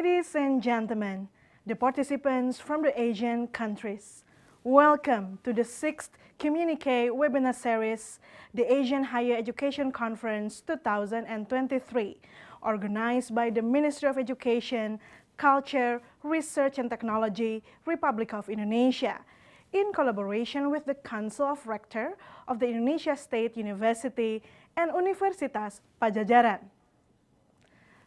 Ladies and gentlemen, the participants from the Asian countries, welcome to the 6th Communique webinar series, the Asian Higher Education Conference 2023, organized by the Ministry of Education, Culture, Research and Technology, Republic of Indonesia, in collaboration with the Council of Rector of the Indonesia State University and Universitas Padjadjaran.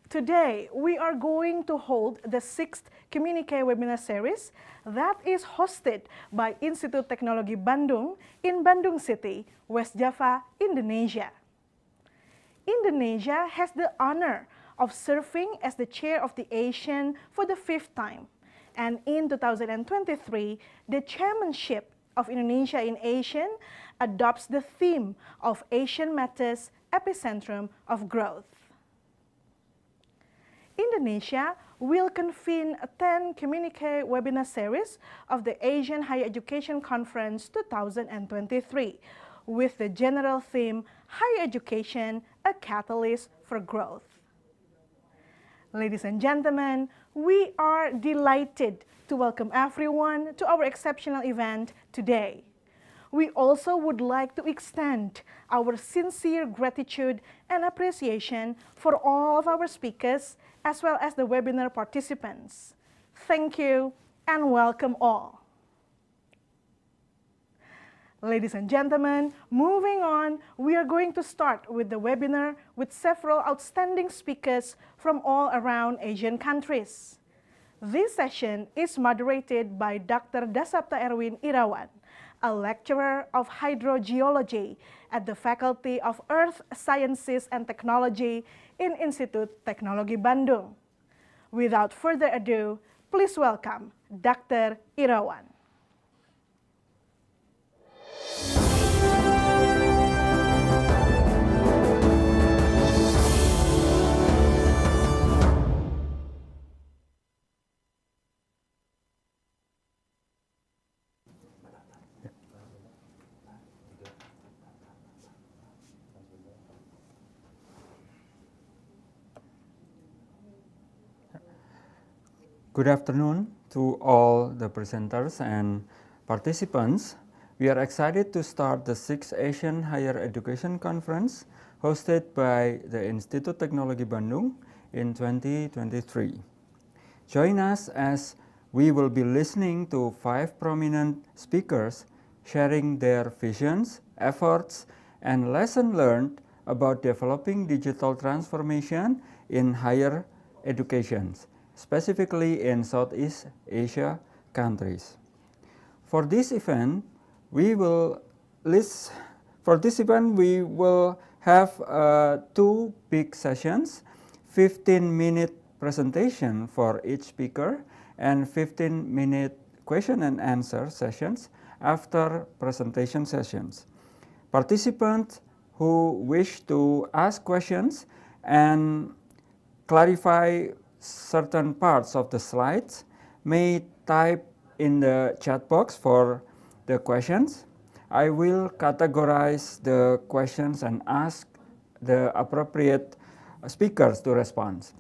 Today, we are going to hold the 6th Communique webinar series that is hosted by Institut Teknologi Bandung in Bandung City, West Java, Indonesia. Indonesia has the honor of serving as the chair of the ASEAN for the 5th time. And in 2023, the chairmanship of Indonesia in ASEAN adopts the theme of Asian Matters Epicentrum of Growth. Indonesia will convene a 10 Communique webinar series of the Asian Higher Education Conference 2023 with the general theme Higher Education, a Catalyst for Growth. Ladies and gentlemen, we are delighted to welcome everyone to our exceptional event today. We also would like to extend our sincere gratitude and appreciation for all of our speakers as well as the webinar participants. Thank you and welcome all. Ladies and gentlemen, moving on, we are going to start with the webinar with several outstanding speakers from all around Asian countries. This session is moderated by Dr. Dasapta Erwin Irawan, a lecturer of hydrogeology at the Faculty of Earth Sciences and Technology in Institut Teknologi Bandung. Without further ado, please welcome Dr. Irawan. Good afternoon to all the presenters and participants. We are excited to start the 6th Asian Higher Education Conference hosted by the Institut Teknologi Bandung in 2023. Join us as we will be listening to 5 prominent speakers sharing their visions, efforts, and lessons learned about developing digital transformation in higher education, specifically in Southeast Asia countries. For this event, we will have 2 big sessions, 15-minute presentation for each speaker, and 15-minute question and answer sessions after presentation sessions. Participants who wish to ask questions and clarify certain parts of the slides may type in the chat box for the questions. I will categorize the questions and ask the appropriate speakers to respond.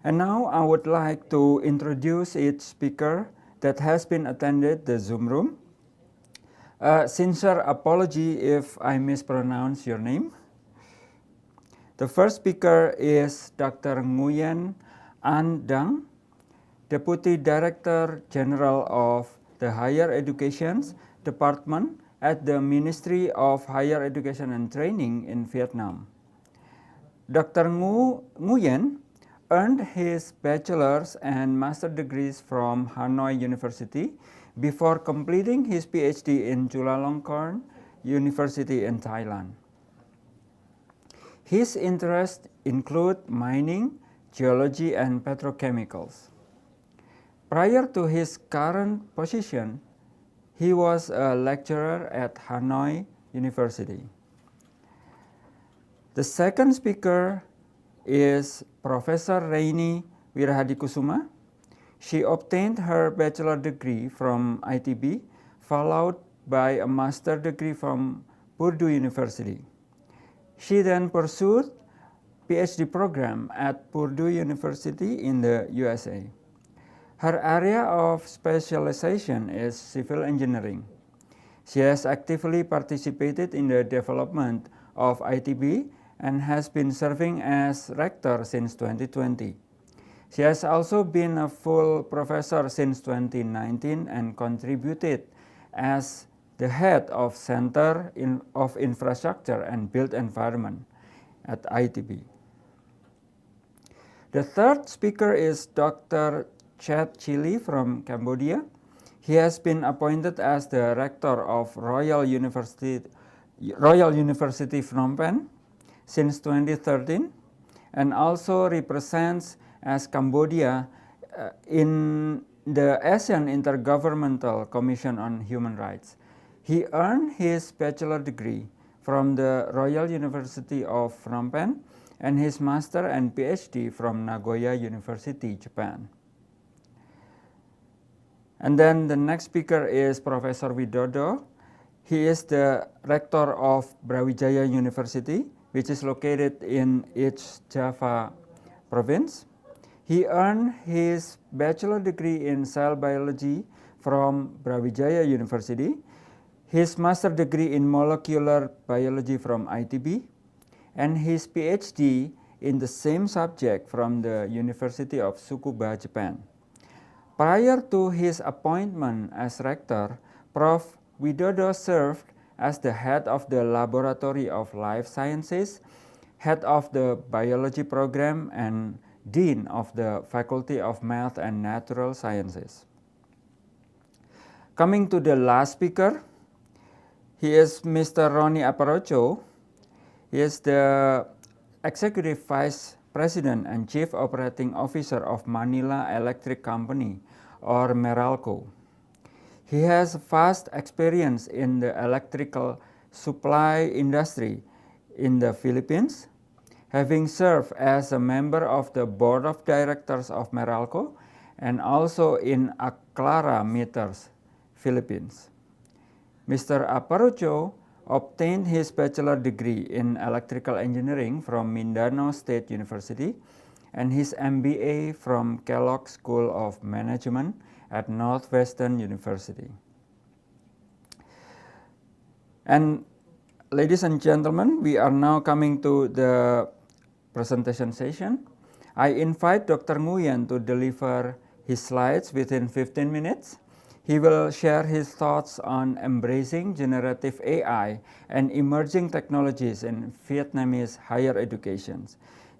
And now I would like to introduce each speaker that has been attended the Zoom room. Sincere apology if I mispronounce your name. The first speaker is Dr. Nguyen An Dang, Deputy Director General of the Higher Education Department at the Ministry of Higher Education and Training in Vietnam. Dr. Nguyen earned his bachelor's and master's degrees from Hanoi University before completing his PhD in Chulalongkorn University in Thailand. His interests include mining, geology, and petrochemicals. Prior to his current position, he was a lecturer at Hanoi University. The second speaker is Professor Reini Wirahadikusuma. She obtained her bachelor degree from ITB, followed by a master's degree from Purdue University. She then pursued PhD program at Purdue University in the USA. Her area of specialization is civil engineering. She has actively participated in the development of ITB and has been serving as rector since 2020. She has also been a full professor since 2019 and contributed as the head of Center of Infrastructure and Built Environment at ITB. The third speaker is Dr. Chet Chili from Cambodia. He has been appointed as the rector of Royal University Phnom Penh since 2013 and also represents as Cambodia in the Asean Intergovernmental Commission on Human Rights. He earned his bachelor degree from the Royal University of Phnom Penh and his master and PhD from Nagoya University, Japan. And then the next speaker is Professor Widodo. He is the rector of Brawijaya University, which is located in East Java province. He earned his bachelor degree in cell biology from Brawijaya University, his master degree in molecular biology from ITB, and his PhD in the same subject from the University of Tsukuba, Japan. Prior to his appointment as rector, Prof. Widodo served as the head of the Laboratory of Life Sciences, head of the biology program, and dean of the Faculty of Math and Natural Sciences. Coming to the last speaker, he is Mr. Ronnie Aparocho. He is the Executive Vice President and Chief Operating Officer of Manila Electric Company, or Meralco. He has vast experience in the electrical supply industry in the Philippines, having served as a member of the board of directors of Meralco and also in Aclara Meters, Philippines. Mr. Aparocho obtained his bachelor degree in electrical engineering from Mindanao State University and his MBA from Kellogg School of Management at Northwestern University. And ladies and gentlemen, we are now coming to the presentation session. I invite Dr. Nguyen to deliver his slides within 15 minutes. He will share his thoughts on embracing generative AI and emerging technologies in Vietnamese higher education.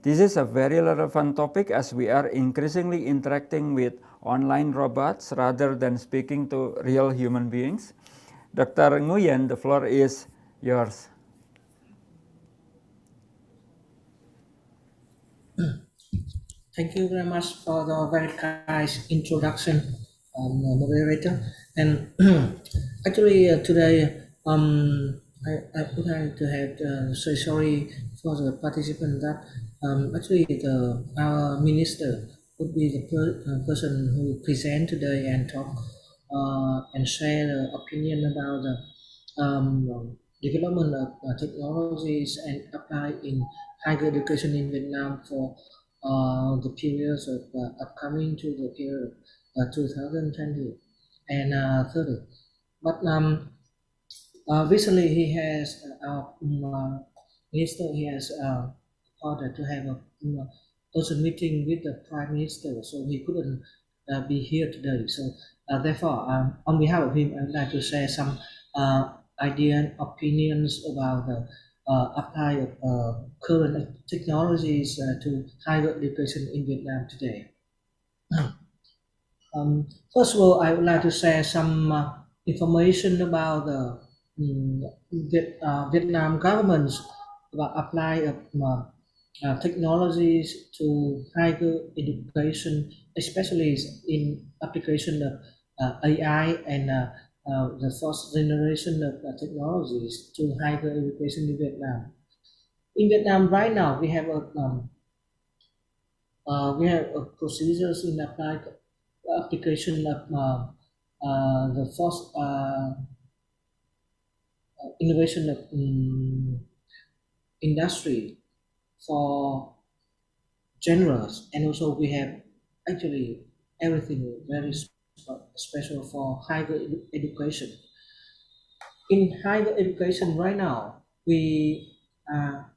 This is a very relevant topic as we are increasingly interacting with online robots rather than speaking to real human beings. Dr. Nguyen, the floor is yours. Thank you very much for the very kind introduction, moderator. And actually, today I would like to have say sorry for the participant that actually our minister would be the person who present today and talk and share the opinion about the development of technologies and apply in higher education in Vietnam for the periods of upcoming to the period 2020 and 30. But recently he has our minister, he has ordered to have a person meeting with the prime minister, so he couldn't be here today. So therefore, on behalf of him, I would like to share some idea and opinions about the apply of current technologies to higher education in Vietnam today. First of all, I would like to share some information about the Vietnam government's about apply of technologies to higher education, especially in application of AI and the first generation of technologies to higher education in Vietnam. In Vietnam right now, we have procedures in application of the first innovation of industry for generous, and also we have actually everything very special for higher education. In higher education right now, we are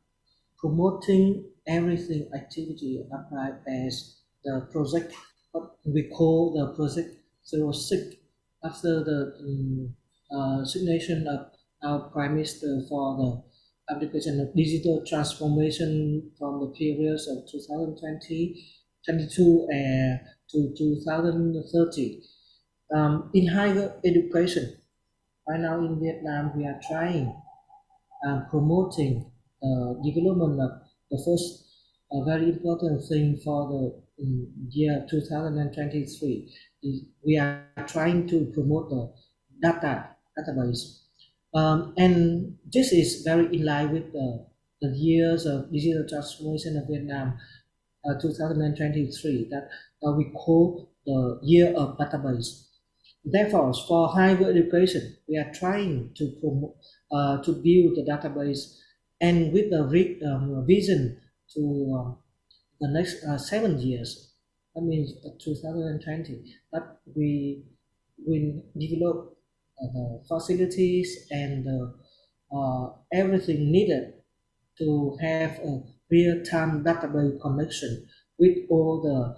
promoting everything activity applied as the project, what we call the project 06, after the signation of our Prime Minister for the application of digital transformation from the periods of 2020, 22 to 2030. In higher education, right now in Vietnam, we are trying promoting development of the first very important thing for the year 2023. We are trying to promote the database. And this is very in line with the years of digital transformation of Vietnam, 2023, that we call the year of database. Therefore, for higher education, we are trying to promote, to build the database, and with the vision to the next 7 years, that means 2020, that we will develop the facilities and everything needed to have a real-time database connection with all the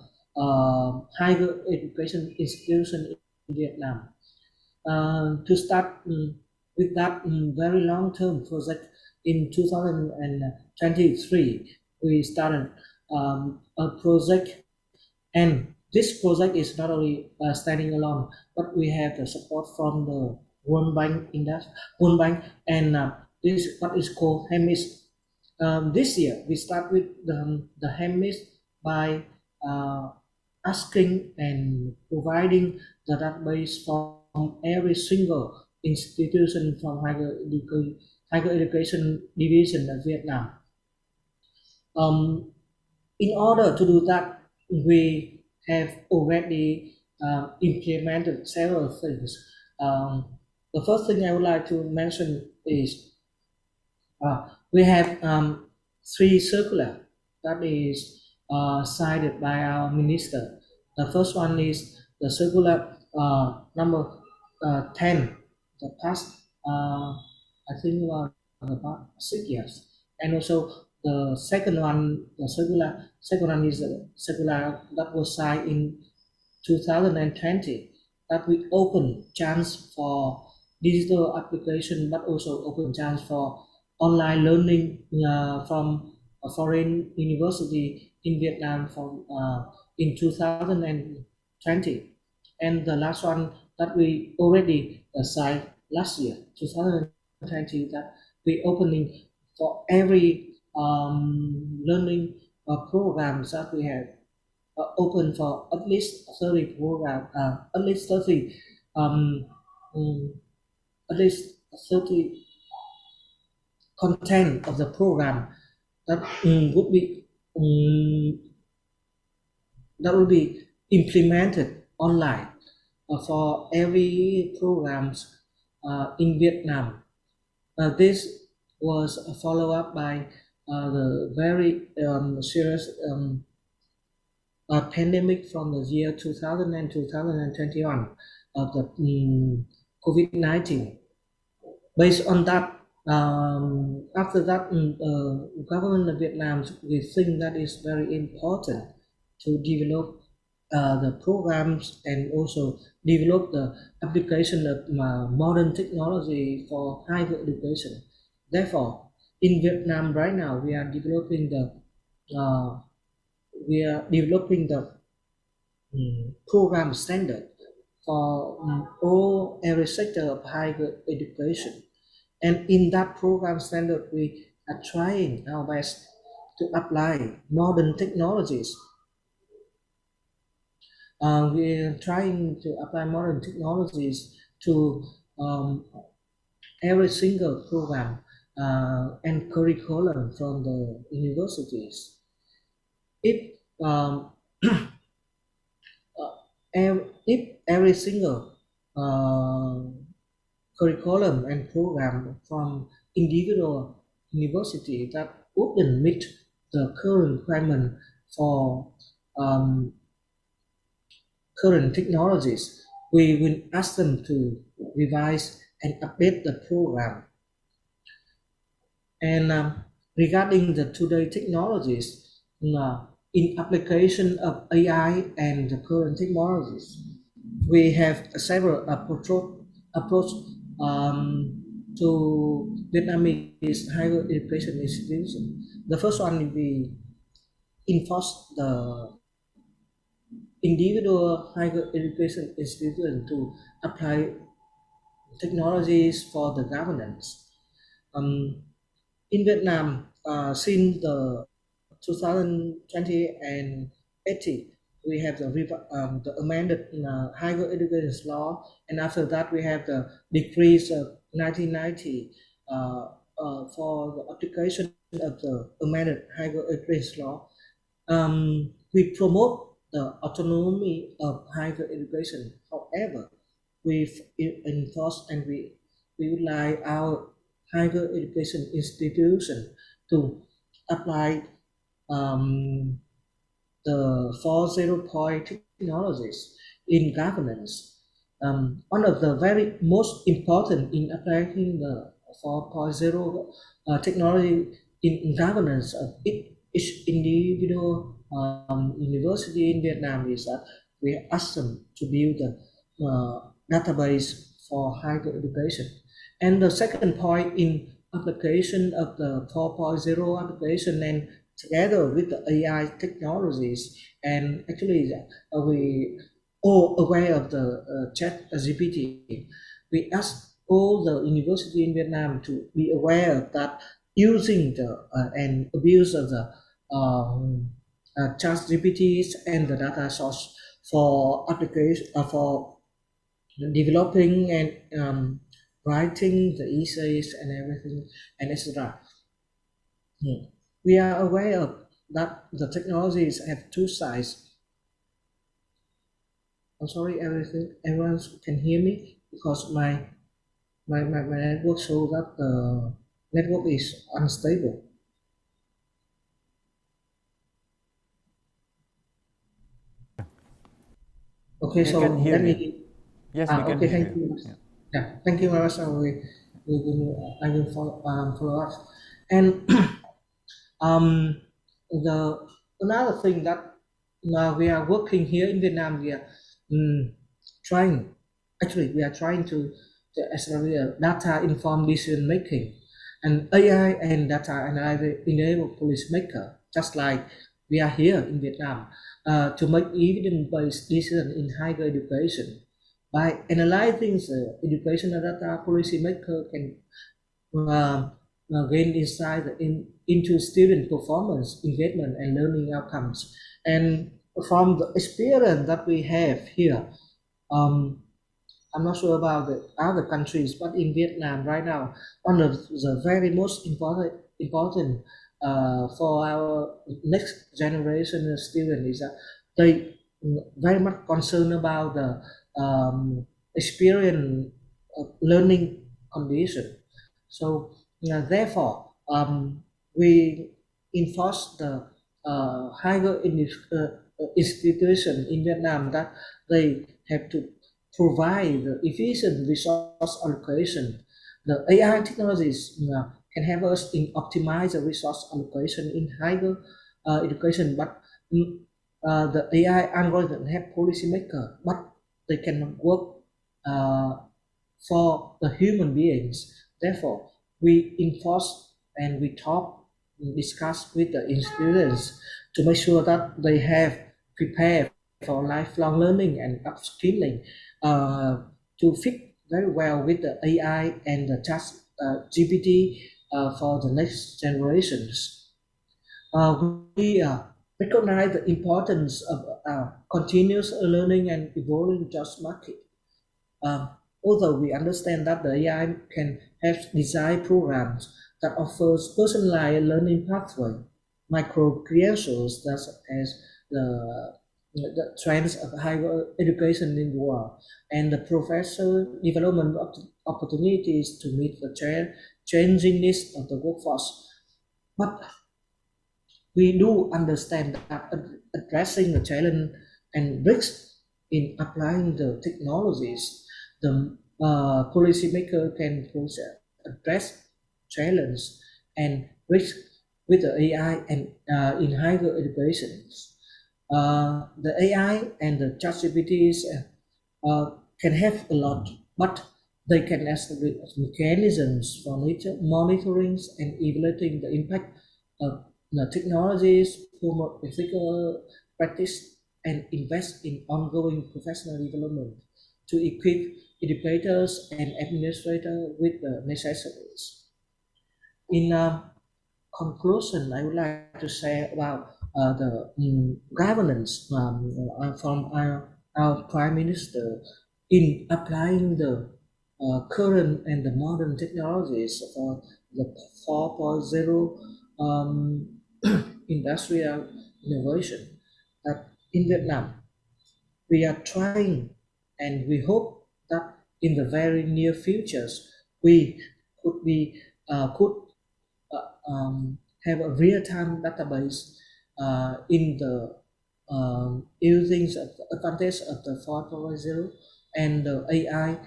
higher education institutions in Vietnam. To start with that very long-term project, in 2023, we started a project, and this project is not only standing alone, but we have the support from the World Bank, and this what is called HEIs. This year, we start with the HEIs by asking and providing the database from every single institution from higher education division of Vietnam. In order to do that, we have already implemented several things. The first thing I would like to mention is we have 3 circular that is cited by our minister. The first one is the circular number 10, the past I think about 6 years, and also the second one is the circular that was signed in 2020, that we open chance for digital application, but also open chance for online learning from a foreign university in Vietnam from in 2020. And the last one that we already signed last year, 2020, that we opening for every learning programs that we have open for at least 30 program, at least 30 at least 30 content of the program that would be implemented online for every programs in Vietnam. This was a follow-up by the very serious pandemic from the year 2000 and 2021 of the COVID-19. Based on that, after that, government of Vietnam, we think that is very important to develop the programs and also develop the application of modern technology for higher education. Therefore, in Vietnam right now, we are developing the program standard for all every sector of higher education. And in that program standard, we are trying our best to apply modern technologies. We are trying to apply modern technologies to every single program and curriculum from the universities. If every single curriculum and program from individual university that wouldn't meet the current requirement for current technologies, we will ask them to revise and update the program. And regarding the today technologies, in application of AI and the current technologies, we have several approach to Vietnamese higher education institution. The first one will be enforce the individual higher education institution to apply technologies for the governance. In Vietnam, since the 2020 and 18, we have the amended higher education law, and after that we have the decrees of 1990 for the application of the amended higher education law. We promote the autonomy of higher education. However, we enforce and we would like our higher education institution to apply the 4.0 technologies in governance. One of the very most important in applying the 4.0 technology in governance of each individual university in Vietnam is that we ask them to build a database for higher education. And the second point in application of the 4.0 application, and together with the AI technologies, and actually we all aware of the chat GPT, we ask all the university in Vietnam to be aware that using the and abuse of the chat GPTs and the data source for application for developing and writing the essays and everything and etc. We are aware of that the technologies have two sides. I'm sorry, everyone can hear me because my network shows that the network is unstable. Okay, so let me. Yes, we can okay, hear thank you. you. Yeah, thank you very much. I will follow up. And another thing that we are working here in Vietnam, we are trying to accelerate data informed decision making, and AI and data analysis enable policymaker, just like we are here in Vietnam, to make evidence-based decision in higher education. By analyzing the educational data, policymaker can gain insight into student performance, engagement, and learning outcomes. And from the experience that we have here, I'm not sure about the other countries, but in Vietnam right now, one of the very most important for our next generation of students is that they very much concerned about the experience of learning condition. So therefore, we enforce the higher institution in Vietnam that they have to provide the efficient resource allocation. The AI technologies can help us in optimize the resource allocation in higher education, but the AI algorithm have policymaker, but they cannot work for the human beings. Therefore, we enforce and we talk, we discuss with the students to make sure that they have prepared for lifelong learning and upskilling to fit very well with the AI and the chat GPT for the next generations. We recognize the importance of continuous learning and evolving jobs market. Although we understand that the AI can have design programs that offers personalized learning pathway, micro credentials that as the trends of higher education in the world, and the professor development opportunities to meet the changing needs of the workforce. But we do understand that addressing the challenge and risks in applying the technologies, the policymaker can address challenge and risk with the AI and in higher education. The AI and the ChatGPTs can have a lot, but they can establish mechanisms for monitoring and evaluating the impact of the technologies, promote ethical practice, and invest in ongoing professional development to equip educators and administrators with the necessaries. In conclusion, I would like to say about the governance from our Prime Minister in applying the current and the modern technologies for the 4.0 industrial innovation. In Vietnam, we are trying and we hope that in the very near futures we could have a real-time database in the using the advantage of the 4.0 and the AI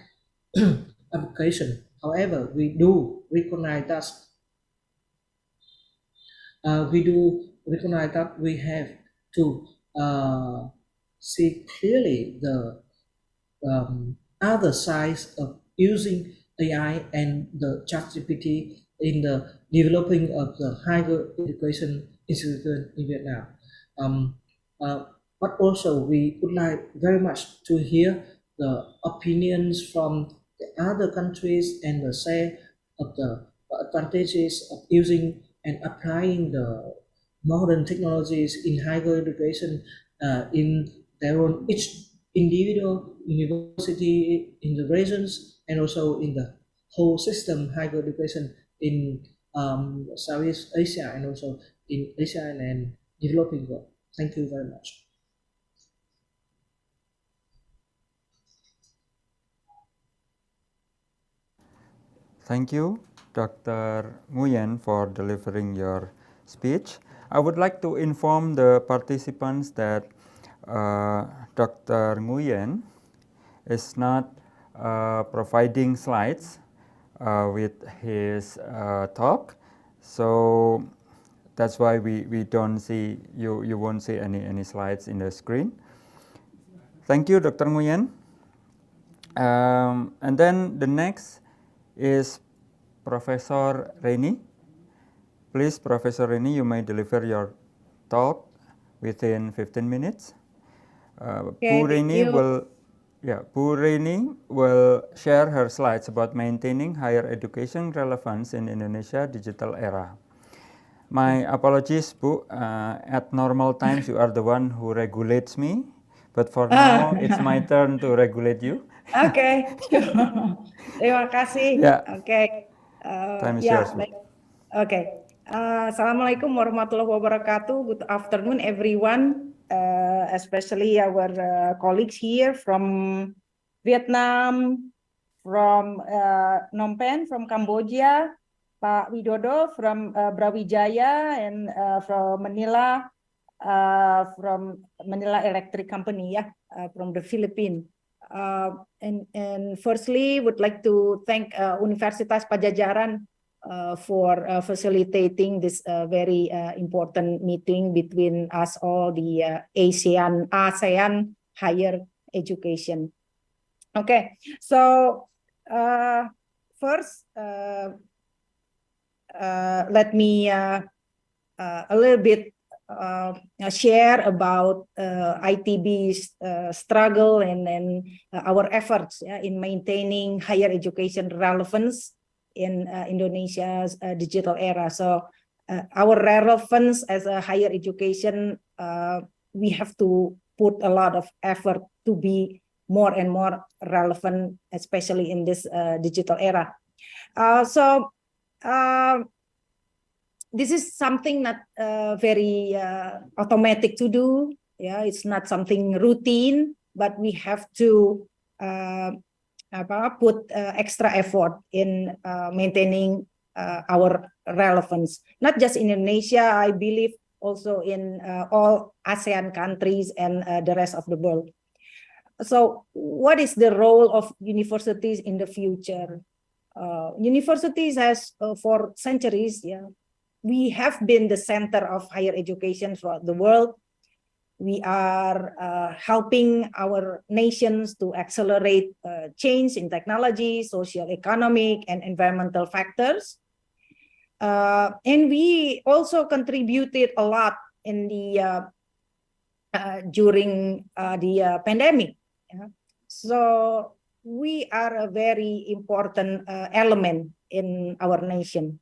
application. However, we do recognize that we have to see clearly the other sides of using AI and the ChatGPT in the developing of the higher education institution in Vietnam. But also we would like very much to hear the opinions from the other countries and the say of the advantages of using and applying the modern technologies in higher education in their own each individual university in the regions and also in the whole system higher education in Southeast Asia and also in Asia and developing world. Thank you very much. Thank you, Dr. Nguyen, for delivering your speech. I would like to inform the participants that Dr. Nguyen is not providing slides with his talk, so that's why we don't see you won't see any slides in the screen. Thank you, Dr. Nguyen. And then the next is Professor Reni. Please, Professor Reni, you may deliver your talk within 15 minutes. Bu Reni will share her slides about maintaining higher education relevance in Indonesia digital era. My apologies, Bu. At normal times, you are the one who regulates me, but for now, it's my turn to regulate you. Oke, terima kasih. Yeah. Oke, Time is ya, yours, Bu. baik. Oke, Assalamualaikum warahmatullahi wabarakatuh. Good afternoon, everyone, especially our colleagues here from Vietnam, from Phnom Penh, from Cambodia, Pak Widodo from Brawijaya, and from Manila Electric Company, from the Philippines. And firstly, would like to thank Universitas Padjadjaran for facilitating this very important meeting between us all, the ASEAN higher education. Okay, so first, let me a little bit share about ITB's struggle and our efforts in maintaining higher education relevance in Indonesia's digital era. So our relevance as a higher education, we have to put a lot of effort to be more and more relevant, especially in this digital era. This is something not very automatic to do. Yeah, it's not something routine, but we have to put extra effort in maintaining our relevance. Not just in Indonesia, I believe also in all ASEAN countries and the rest of the world. So what is the role of universities in the future? Universities has for centuries, we have been the center of higher education throughout the world. We are helping our nations to accelerate change in technology, social, economic, and environmental factors. And we also contributed a lot in the during the pandemic. So we are a very important element in our nation,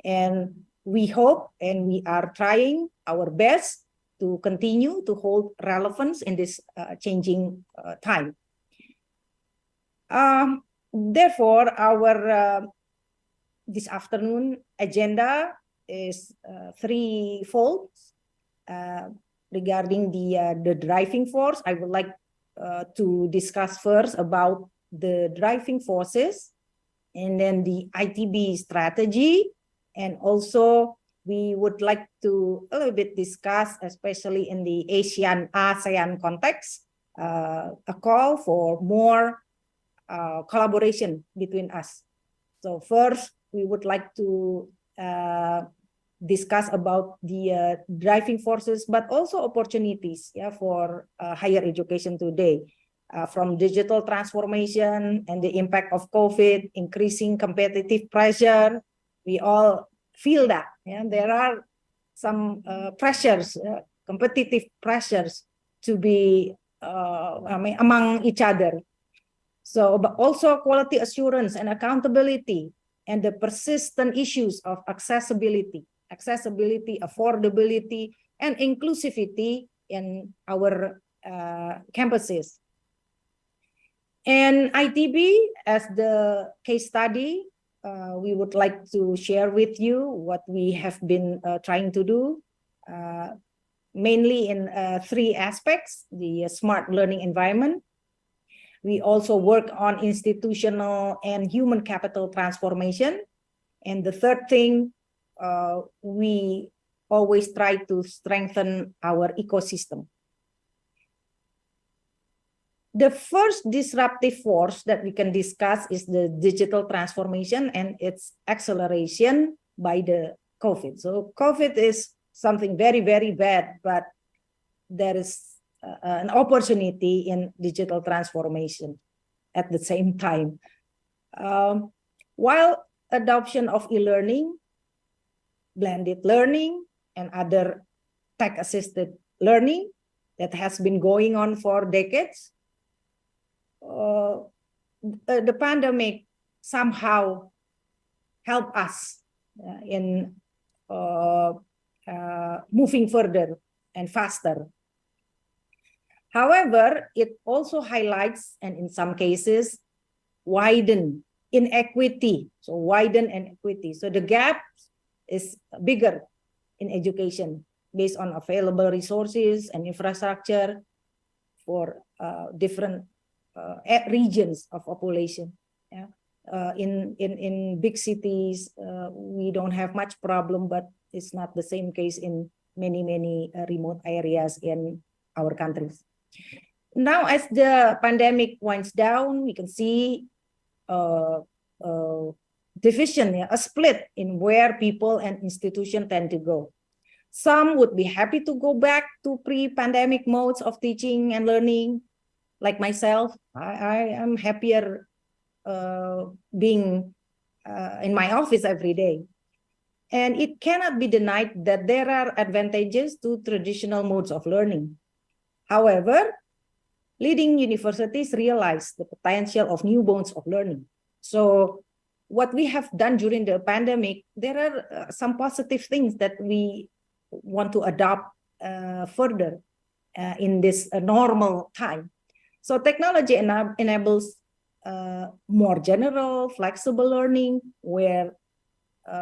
and we hope and we are trying our best to continue to hold relevance in this changing time. Therefore, our this afternoon agenda is threefold. Regarding the driving force, I would like to discuss first about the driving forces, and then the ITB strategy, and also we would like to a little bit discuss, especially in the ASEAN context, a call for more collaboration between us. So first, we would like to discuss about the driving forces, but also opportunities for higher education today, from digital transformation and the impact of COVID, increasing competitive pressure. We all feel that there are some pressures, competitive pressures to be among each other. So, but also quality assurance and accountability, and the persistent issues of accessibility, affordability, and inclusivity in our campuses. And ITB, as the case study, we would like to share with you what we have been trying to do, mainly in three aspects: the smart learning environment. We also work on institutional and human capital transformation. And the third thing, we always try to strengthen our ecosystem. The first disruptive force that we can discuss is the digital transformation and its acceleration by the COVID. So COVID is something very, very bad, but there is an opportunity in digital transformation at the same time. While adoption of e-learning, blended learning, and other tech-assisted learning that has been going on for decades, the pandemic somehow helped us in moving further and faster. However, it also highlights, and in some cases, widen inequity. So widen inequity. So the gap is bigger in education based on available resources and infrastructure for different regions of population. In big cities, we don't have much problem, but it's not the same case in many remote areas in our countries. Now, as the pandemic winds down, we can see division, a split in where people and institutions tend to go. Some would be happy to go back to pre-pandemic modes of teaching and learning. Like myself, I am happier being in my office every day. And it cannot be denied that there are advantages to traditional modes of learning. However, leading universities realize the potential of new modes of learning. So what we have done during the pandemic, there are some positive things that we want to adopt further in this normal time. So technology enables more general, flexible learning, where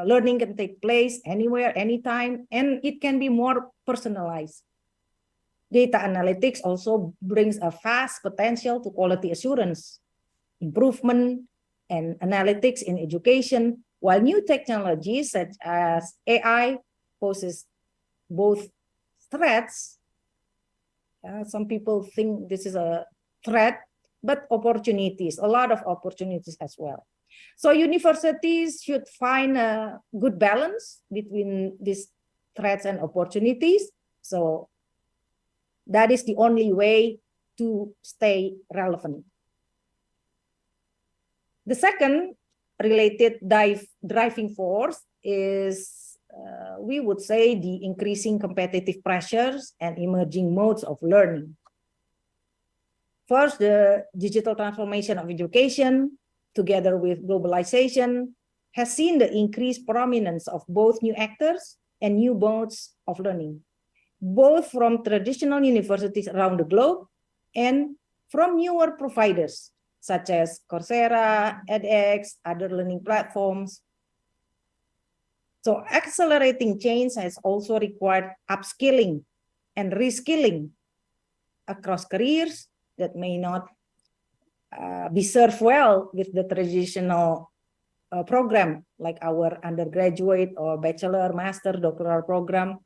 learning can take place anywhere, anytime, and it can be more personalized. Data analytics also brings a vast potential to quality assurance, improvement, and analytics in education, while new technologies such as AI poses both threats. Some people think this is a threat, but opportunities, a lot of opportunities as well. So universities should find a good balance between these threats and opportunities. So that is the only way to stay relevant. The second related driving force is, we would say, the increasing competitive pressures and emerging modes of learning. First, the digital transformation of education, together with globalization, has seen the increased prominence of both new actors and new modes of learning, both from traditional universities around the globe and from newer providers, such as Coursera, edX, other learning platforms. So accelerating change has also required upskilling and reskilling across careers that may not be served well with the traditional program, like our undergraduate or bachelor, master, doctoral program.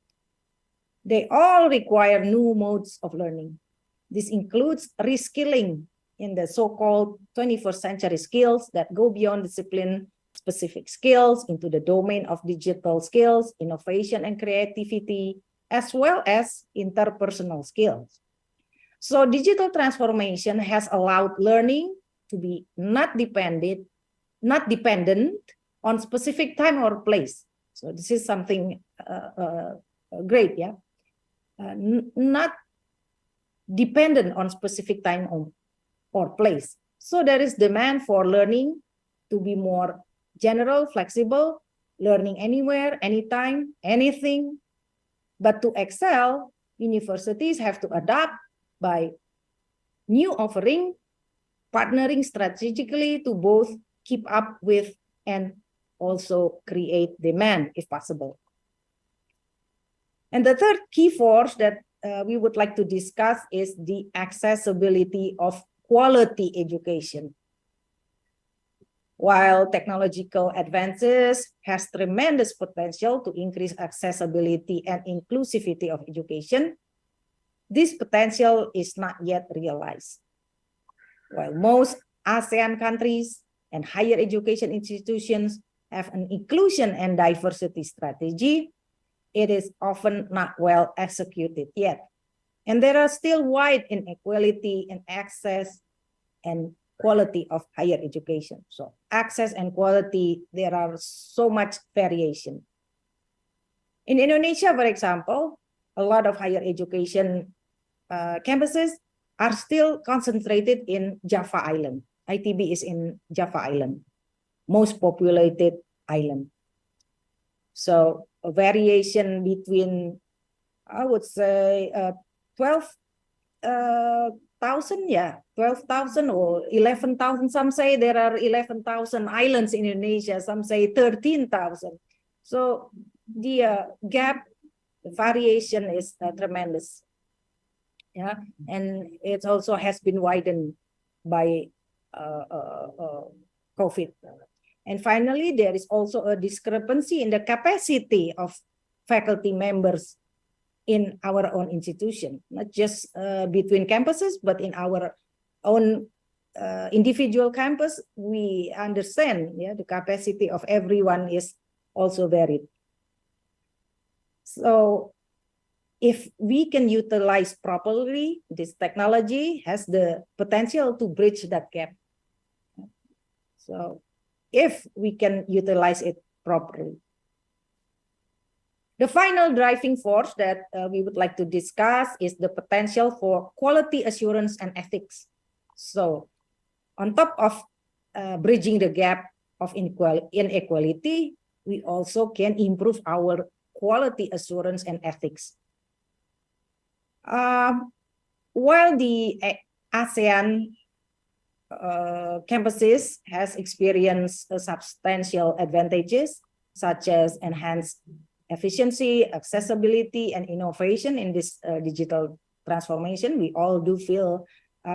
They all require new modes of learning. This includes reskilling in the so-called 21st century skills that go beyond discipline-specific skills into the domain of digital skills, innovation and creativity, as well as interpersonal skills. So digital transformation has allowed learning to be not dependent on specific time or place. So this is something great, yeah. Not dependent on specific time or place. So there is demand for learning to be more general, flexible, learning anywhere, anytime, anything. But to excel, universities have to adapt by new offering, partnering strategically to both keep up with and also create demand if possible. And the third key force that we would like to discuss is the accessibility of quality education. While technological advances has tremendous potential to increase accessibility and inclusivity of education, this potential is not yet realized. While most ASEAN countries and higher education institutions have an inclusion and diversity strategy, it is often not well executed yet. And there are still wide inequality in access and quality of higher education. So access and quality, there are so much variation. In Indonesia, for example, a lot of higher education campuses are still concentrated in Java Island. ITB is in Java Island, most populated island. So a variation between, I would say, 12,000, yeah, 12,000 or 11,000. Some say there are 11,000 islands in Indonesia. Some say 13,000. So the gap, the variation is tremendous. Yeah, and it also has been widened by COVID. And finally, there is also a discrepancy in the capacity of faculty members in our own institution, not just between campuses, but in our own individual campus. We understand, yeah, the capacity of everyone is also varied. So if we can utilize properly, this technology has the potential to bridge that gap. So if we can utilize it properly. The final driving force that we would like to discuss is the potential for quality assurance and ethics. So on top of bridging the gap of inequality, we also can improve our quality assurance and ethics. While the ASEAN campuses has experienced substantial advantages, such as enhanced efficiency, accessibility, and innovation in this digital transformation, we all do feel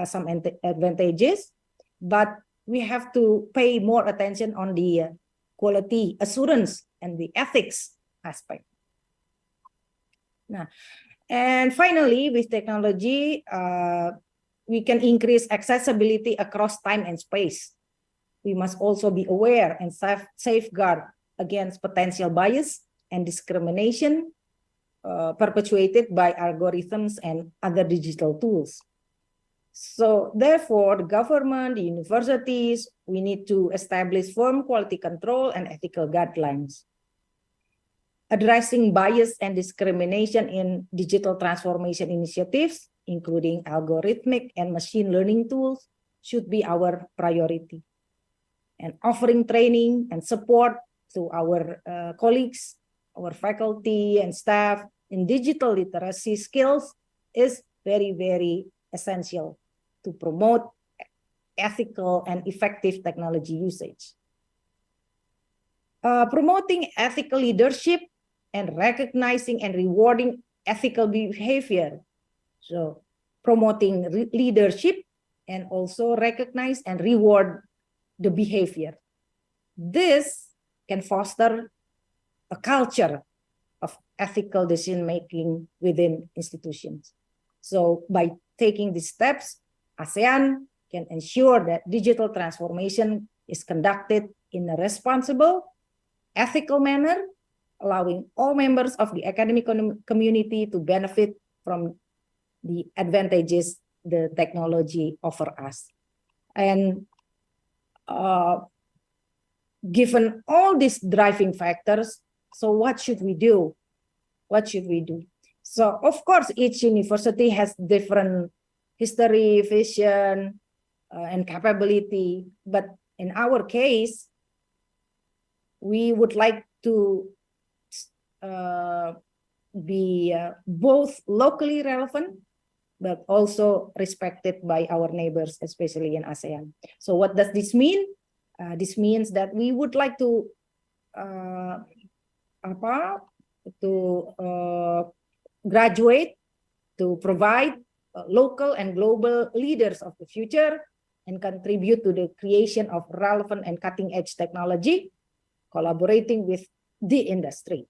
some advantages, but we have to pay more attention on the quality assurance and the ethics aspect. Nah, and finally, with technology, we can increase accessibility across time and space. We must also be aware and safeguard against potential bias and discrimination perpetuated by algorithms and other digital tools. So therefore, the government, the universities, we need to establish firm quality control and ethical guidelines. Addressing bias and discrimination in digital transformation initiatives, including algorithmic and machine learning tools, should be our priority. And offering training and support to our colleagues, our faculty and staff in digital literacy skills is very, very essential to promote ethical and effective technology usage. Promoting ethical leadership and recognizing and rewarding ethical behavior. So promoting leadership and also recognize and reward the behavior. This can foster a culture of ethical decision-making within institutions. So by taking these steps, ASEAN can ensure that digital transformation is conducted in a responsible, ethical manner, allowing all members of the academic community to benefit from the advantages the technology offers us. And given all these driving factors, so what should we do? What should we do? So of course, each university has different history, vision, and capability. But in our case, we would like to be both locally relevant, but also respected by our neighbors, especially in ASEAN. So what does this mean? This means that we would like to graduate, to provide local and global leaders of the future and contribute to the creation of relevant and cutting-edge technology, collaborating with the industry.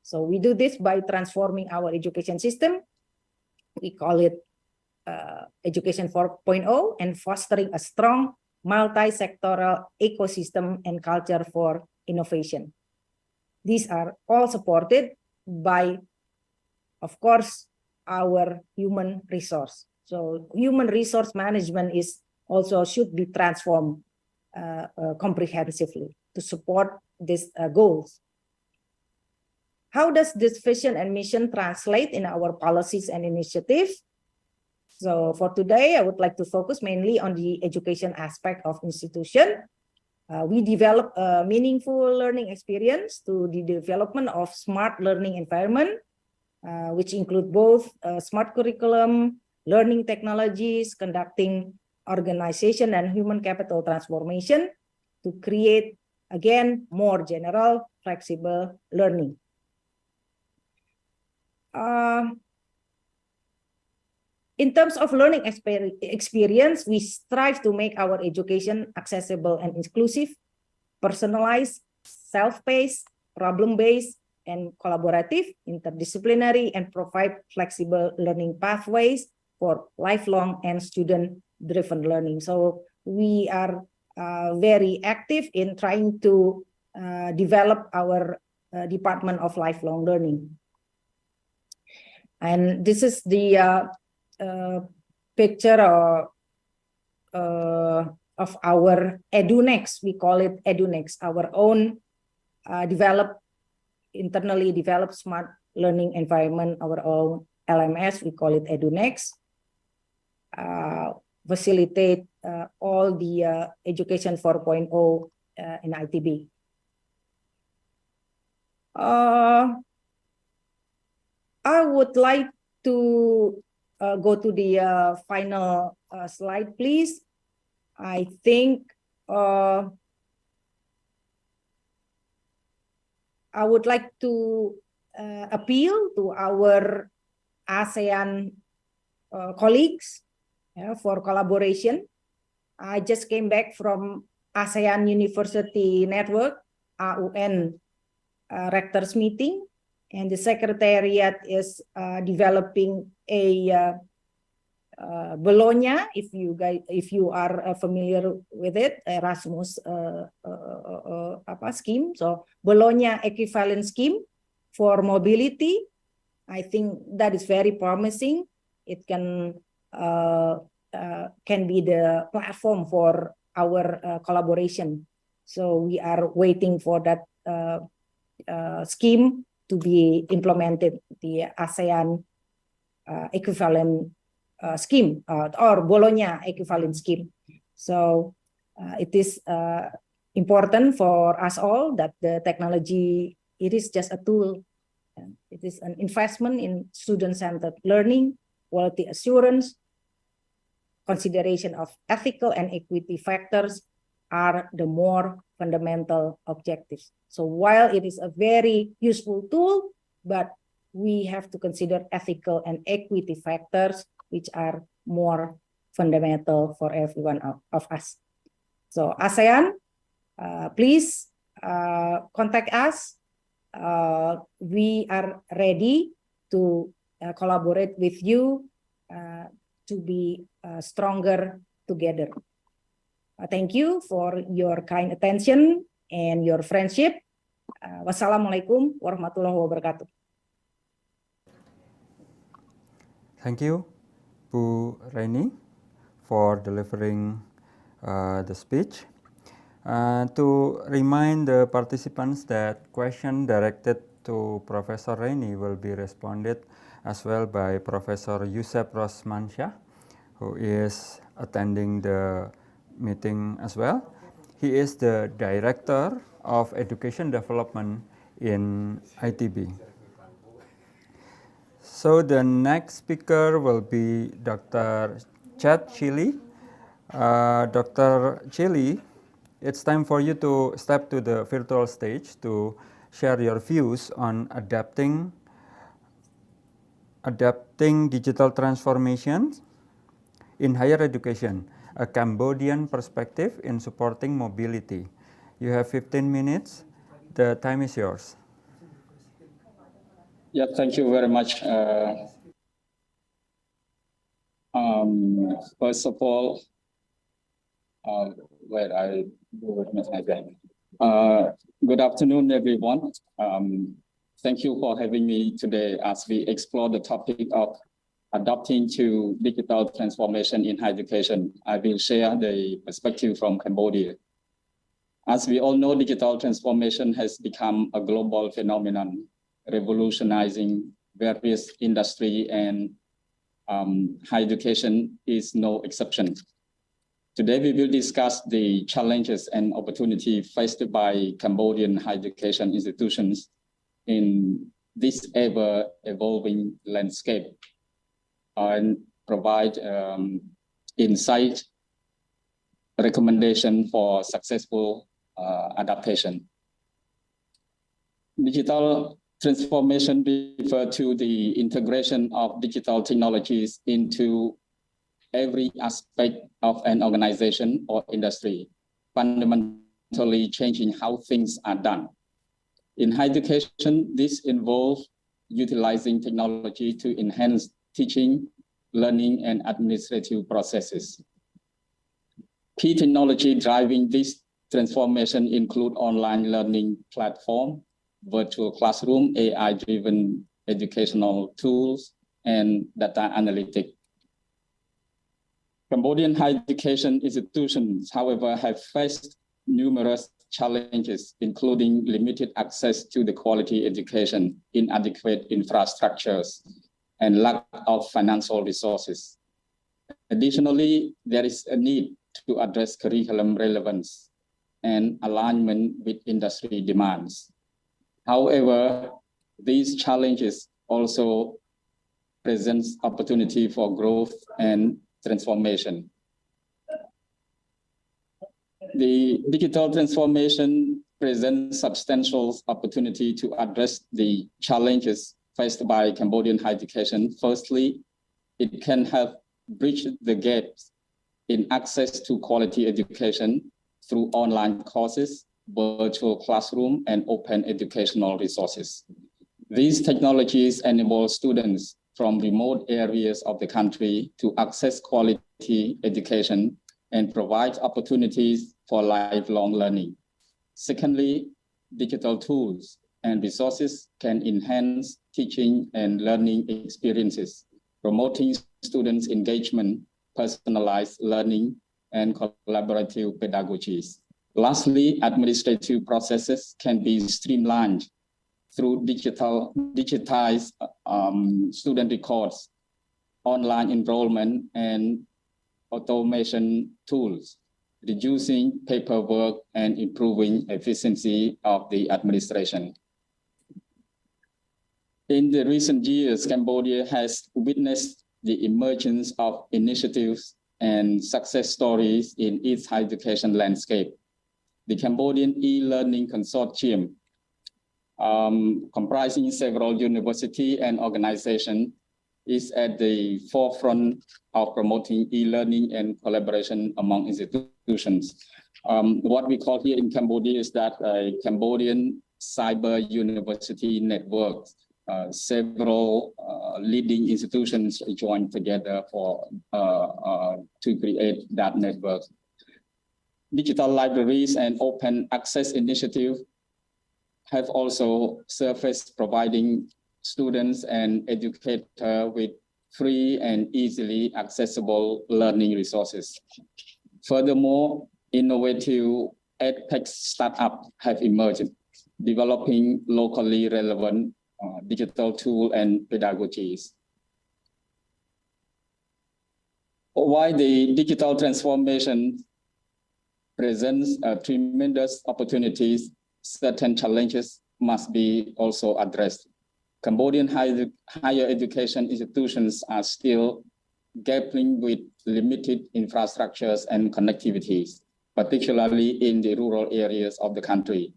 So we do this by transforming our education system. We call it Education 4.0 and fostering a strong multi-sectoral ecosystem and culture for innovation. These are all supported by, of course, our human resource. So human resource management is also should be transformed comprehensively to support these goals. How does this vision and mission translate in our policies and initiatives? So for today, I would like to focus mainly on the education aspect of institution. We develop a meaningful learning experience to the development of smart learning environment, which include both smart curriculum, learning technologies, conducting organization and human capital transformation to create, again, more general, flexible learning. In terms of learning experience, we strive to make our education accessible and inclusive, personalized, self-paced, problem-based, and collaborative, interdisciplinary, and provide flexible learning pathways for lifelong and student-driven learning. So we are very active in trying to develop our Department of Lifelong Learning. And this is the picture of our EduNext. We call it EduNext, our own internally developed smart learning environment, our own LMS. We call it EduNext. Facilitate all the Education 4.0 in ITB. I would like to go to the final slide, please. I think I would like to appeal to our ASEAN colleagues for collaboration. I just came back from ASEAN University Network, AUN Rectors Meeting, and the Secretariat is developing a Bologna, if you are familiar with it, Erasmus scheme. So Bologna equivalent scheme for mobility. I think that is very promising. It can be the platform for our collaboration. So we are waiting for that scheme to be implemented, the ASEAN equivalent scheme or Bologna equivalent scheme. So it is important for us all that the technology, it is just a tool. It is an investment in student-centered learning, quality assurance, consideration of ethical and equity factors are the more fundamental objectives. So while it is a very useful tool, but we have to consider ethical and equity factors, which are more fundamental for everyone of us. So ASEAN, please contact us. We are ready to collaborate with you to be stronger together. Thank you for your kind attention and your friendship. Wassalamualaikum warahmatullahi wabarakatuh. Thank you, Bu Reni, for delivering the speech. To remind the participants that question directed to Professor Reni will be responded as well by Professor Yusef Rosmansyah, who is attending the meeting as well. He is the Director of Education Development in ITB. So the next speaker will be Dr. Chad Chili. Dr. Chili, it's time for you to step to the virtual stage to share your views on adapting digital transformation in higher education, a Cambodian perspective in supporting mobility. You have 15 minutes. The time is yours. Yeah, thank you very much. First of all, good afternoon, everyone. Thank you for having me today as we explore the topic of adapting to digital transformation in higher education. I will share the perspective from Cambodia. As we all know, digital transformation has become a global phenomenon, revolutionizing various industries, and higher education is no exception. Today, we will discuss the challenges and opportunities faced by Cambodian higher education institutions in this ever-evolving landscape and provide insight, recommendation for successful adaptation. Digital transformation refers to the integration of digital technologies into every aspect of an organization or industry, fundamentally changing how things are done. In higher education, this involves utilizing technology to enhance teaching, learning, and administrative processes. Key technology driving this transformation include online learning platform, virtual classroom, AI-driven educational tools, and data analytics. Cambodian higher education institutions, however, have faced numerous challenges, including limited access to the quality education, inadequate infrastructures, and lack of financial resources. Additionally, there is a need to address curriculum relevance and alignment with industry demands. However, these challenges also present opportunity for growth and transformation. The digital transformation presents substantial opportunity to address the challenges faced by Cambodian higher education. Firstly, it can help bridge the gaps in access to quality education through online courses, virtual classroom, and open educational resources. These technologies enable students from remote areas of the country to access quality education and provide opportunities for lifelong learning. Secondly, digital tools and resources can enhance teaching and learning experiences, promoting students' engagement, personalized learning, and collaborative pedagogies. Lastly, administrative processes can be streamlined through digitized student records, online enrollment, and automation tools, reducing paperwork and improving efficiency of the administration. In the recent years, Cambodia has witnessed the emergence of initiatives and success stories in its higher education landscape. The Cambodian e-learning consortium, comprising several universities and organizations, is at the forefront of promoting e-learning and collaboration among institutions. What we call here in Cambodia is that a Cambodian cyber university network. Several leading institutions joined together to create that network. Digital libraries and open access initiatives have also surfaced, providing students and educators with free and easily accessible learning resources. Furthermore, innovative edtech startups have emerged, developing locally relevant digital tools and pedagogies. While the digital transformation presents tremendous opportunities, certain challenges must be also addressed. Cambodian higher education institutions are still grappling with limited infrastructures and connectivities, particularly in the rural areas of the country.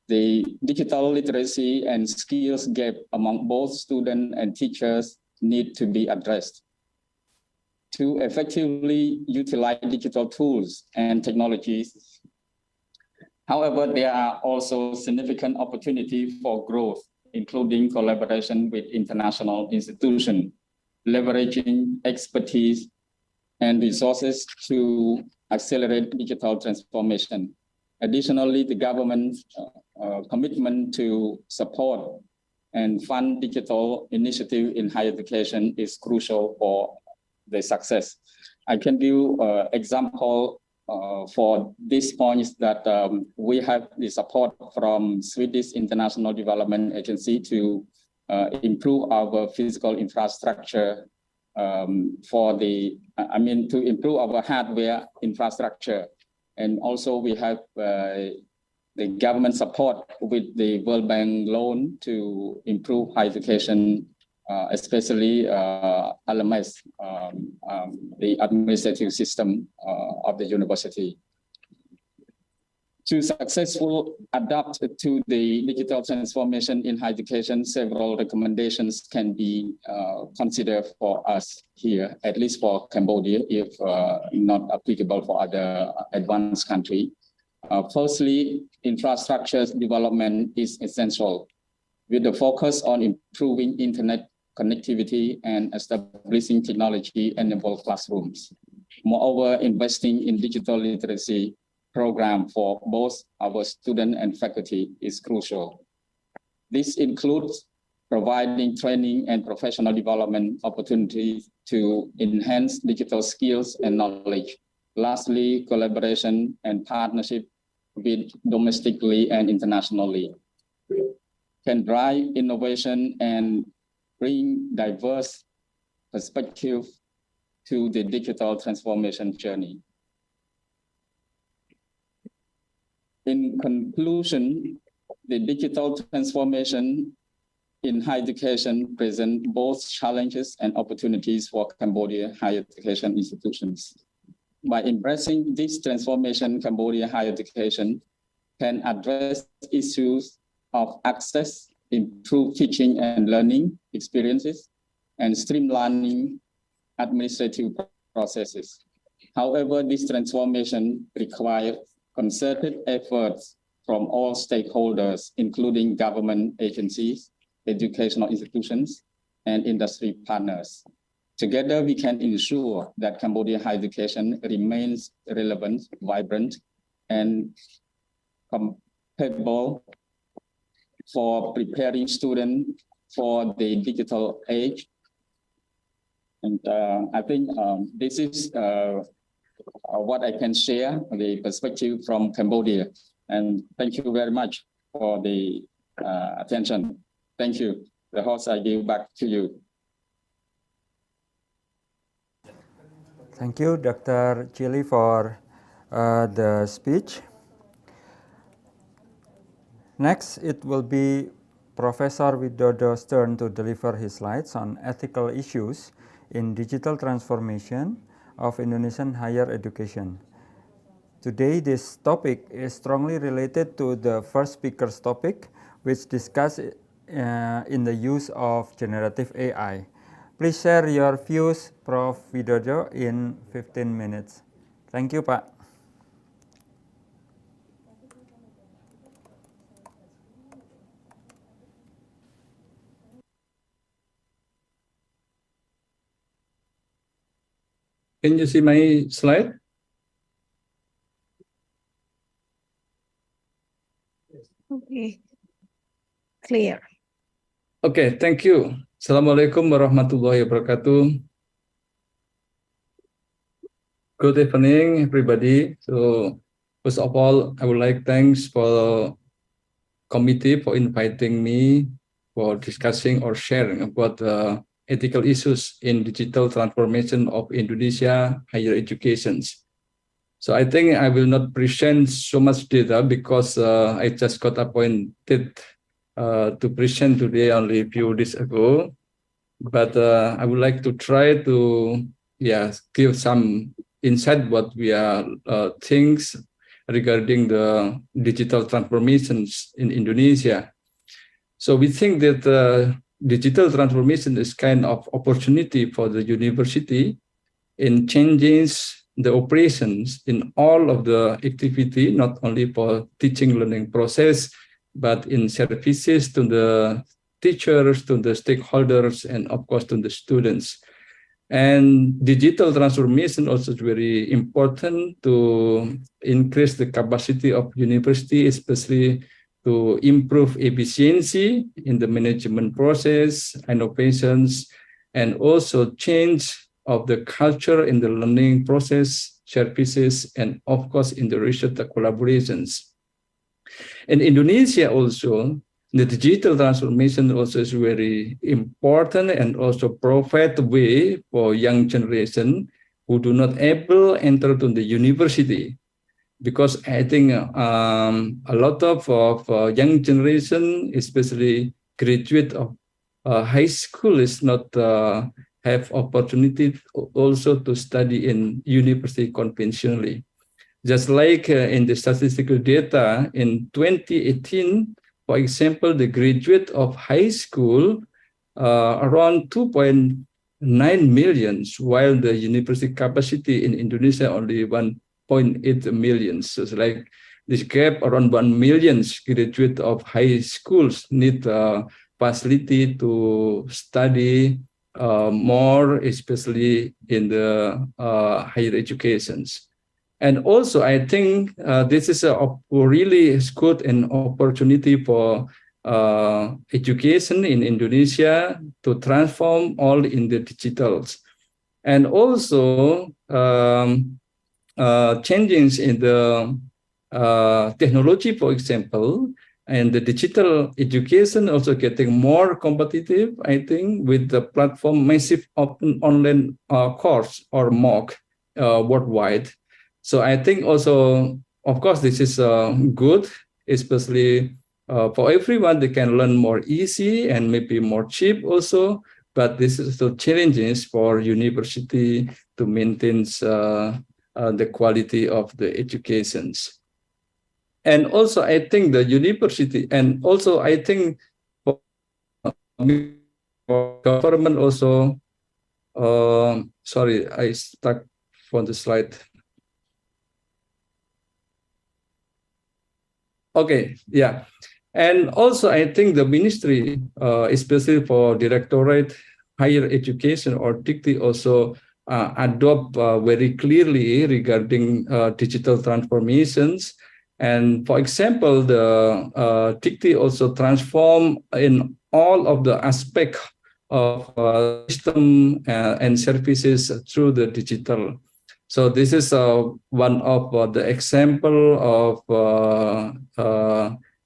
The digital literacy and skills gap among both students and teachers need to be addressed. To effectively utilize digital tools and technologies, however, there are also significant opportunities for growth, including collaboration with international institutions, leveraging expertise and resources to accelerate digital transformation. Additionally, the government's commitment to support and fund digital initiative in higher education is crucial for the success. I can give example for this point is that we have the support from Swedish International Development Agency to improve our physical infrastructure to improve our hardware infrastructure. And also we have the government support with the World Bank loan to improve higher education, especially LMS, the administrative system of the university. To successfully adapt to the digital transformation in higher education, several recommendations can be considered for us here, at least for Cambodia, if not applicable for other advanced countries. Firstly, infrastructure development is essential, with the focus on improving internet connectivity and establishing technology-enabled classrooms. Moreover, investing in digital literacy program for both our students and faculty is crucial. This includes providing training and professional development opportunities to enhance digital skills and knowledge. Lastly, collaboration and partnership with domestically and internationally can drive innovation and bring diverse perspective to the digital transformation journey. In conclusion, the digital transformation in higher education presents both challenges and opportunities for Cambodia higher education institutions. By embracing this transformation, Cambodia higher education can address issues of access, improve teaching and learning experiences, and streamlining administrative processes. However, this transformation requires concerted efforts from all stakeholders, including government agencies, educational institutions, and industry partners. Together, we can ensure that Cambodian higher education remains relevant, vibrant, and capable for preparing students for the digital age. And I think this is what I can share, the perspective from Cambodia. And thank you very much for the attention. Thank you. The host, I give back to you. Thank you, Dr. Chili, for the speech. Next, it will be Professor Widodo's turn to deliver his slides on ethical issues in digital transformation of Indonesian higher education. Today, this topic is strongly related to the first speaker's topic, which discussed in the use of generative AI. Please share your views, Prof. Widodo, in 15 minutes. Thank you, Pak. Can you see my slide? Okay, clear. Okay, thank you. Assalamualaikum warahmatullahi wabarakatuh. Good evening, everybody. So, first of all, I would like thanks for the committee for inviting me for discussing or sharing about ethical issues in digital transformation of Indonesia higher education. So I think I will not present so much data because I just got appointed to present today only a few days ago. But I would like to try to give some insight what we are things regarding the digital transformations in Indonesia. So we think that digital transformation is kind of opportunity for the university in changing the operations in all of the activity, not only for teaching learning process, but in services to the teachers, to the stakeholders, and of course to the students. And digital transformation also is very important to increase the capacity of university, especially to improve efficiency in the management process, innovations, and also change of the culture in the learning process, services, and of course in the research collaborations. In Indonesia also, the digital transformation also is very important and also provide the way for young generation who do not able enter to the university. Because I think a lot of young generation, especially graduate of high school, is not have opportunity also to study in university conventionally. Just like in the statistical data in 2018, for example, the graduate of high school around 2.9 million, while the university capacity in Indonesia only 1.8 million. So it's like this gap around 1 million graduate of high schools need facility to study more, especially in the higher educations. And also, I think this is a really good an opportunity for education in Indonesia to transform all in the digitals. And also, changes in the technology, for example, and the digital education also getting more competitive, I think, with the platform massive open online course or MOOC worldwide. So I think also, of course, this is good, especially for everyone. They can learn more easy and maybe more cheap also. But this is the challenges for university to maintain the quality of the educations. And also, I think the university, and also I think for government also, sorry, I stuck for the slide. Okay, yeah. And also, I think the ministry, especially for Directorate Higher Education or Dikti, also adopt very clearly regarding digital transformations. And for example, the Dikti also transform in all of the aspects of system and services through the digital. So this is one of the example of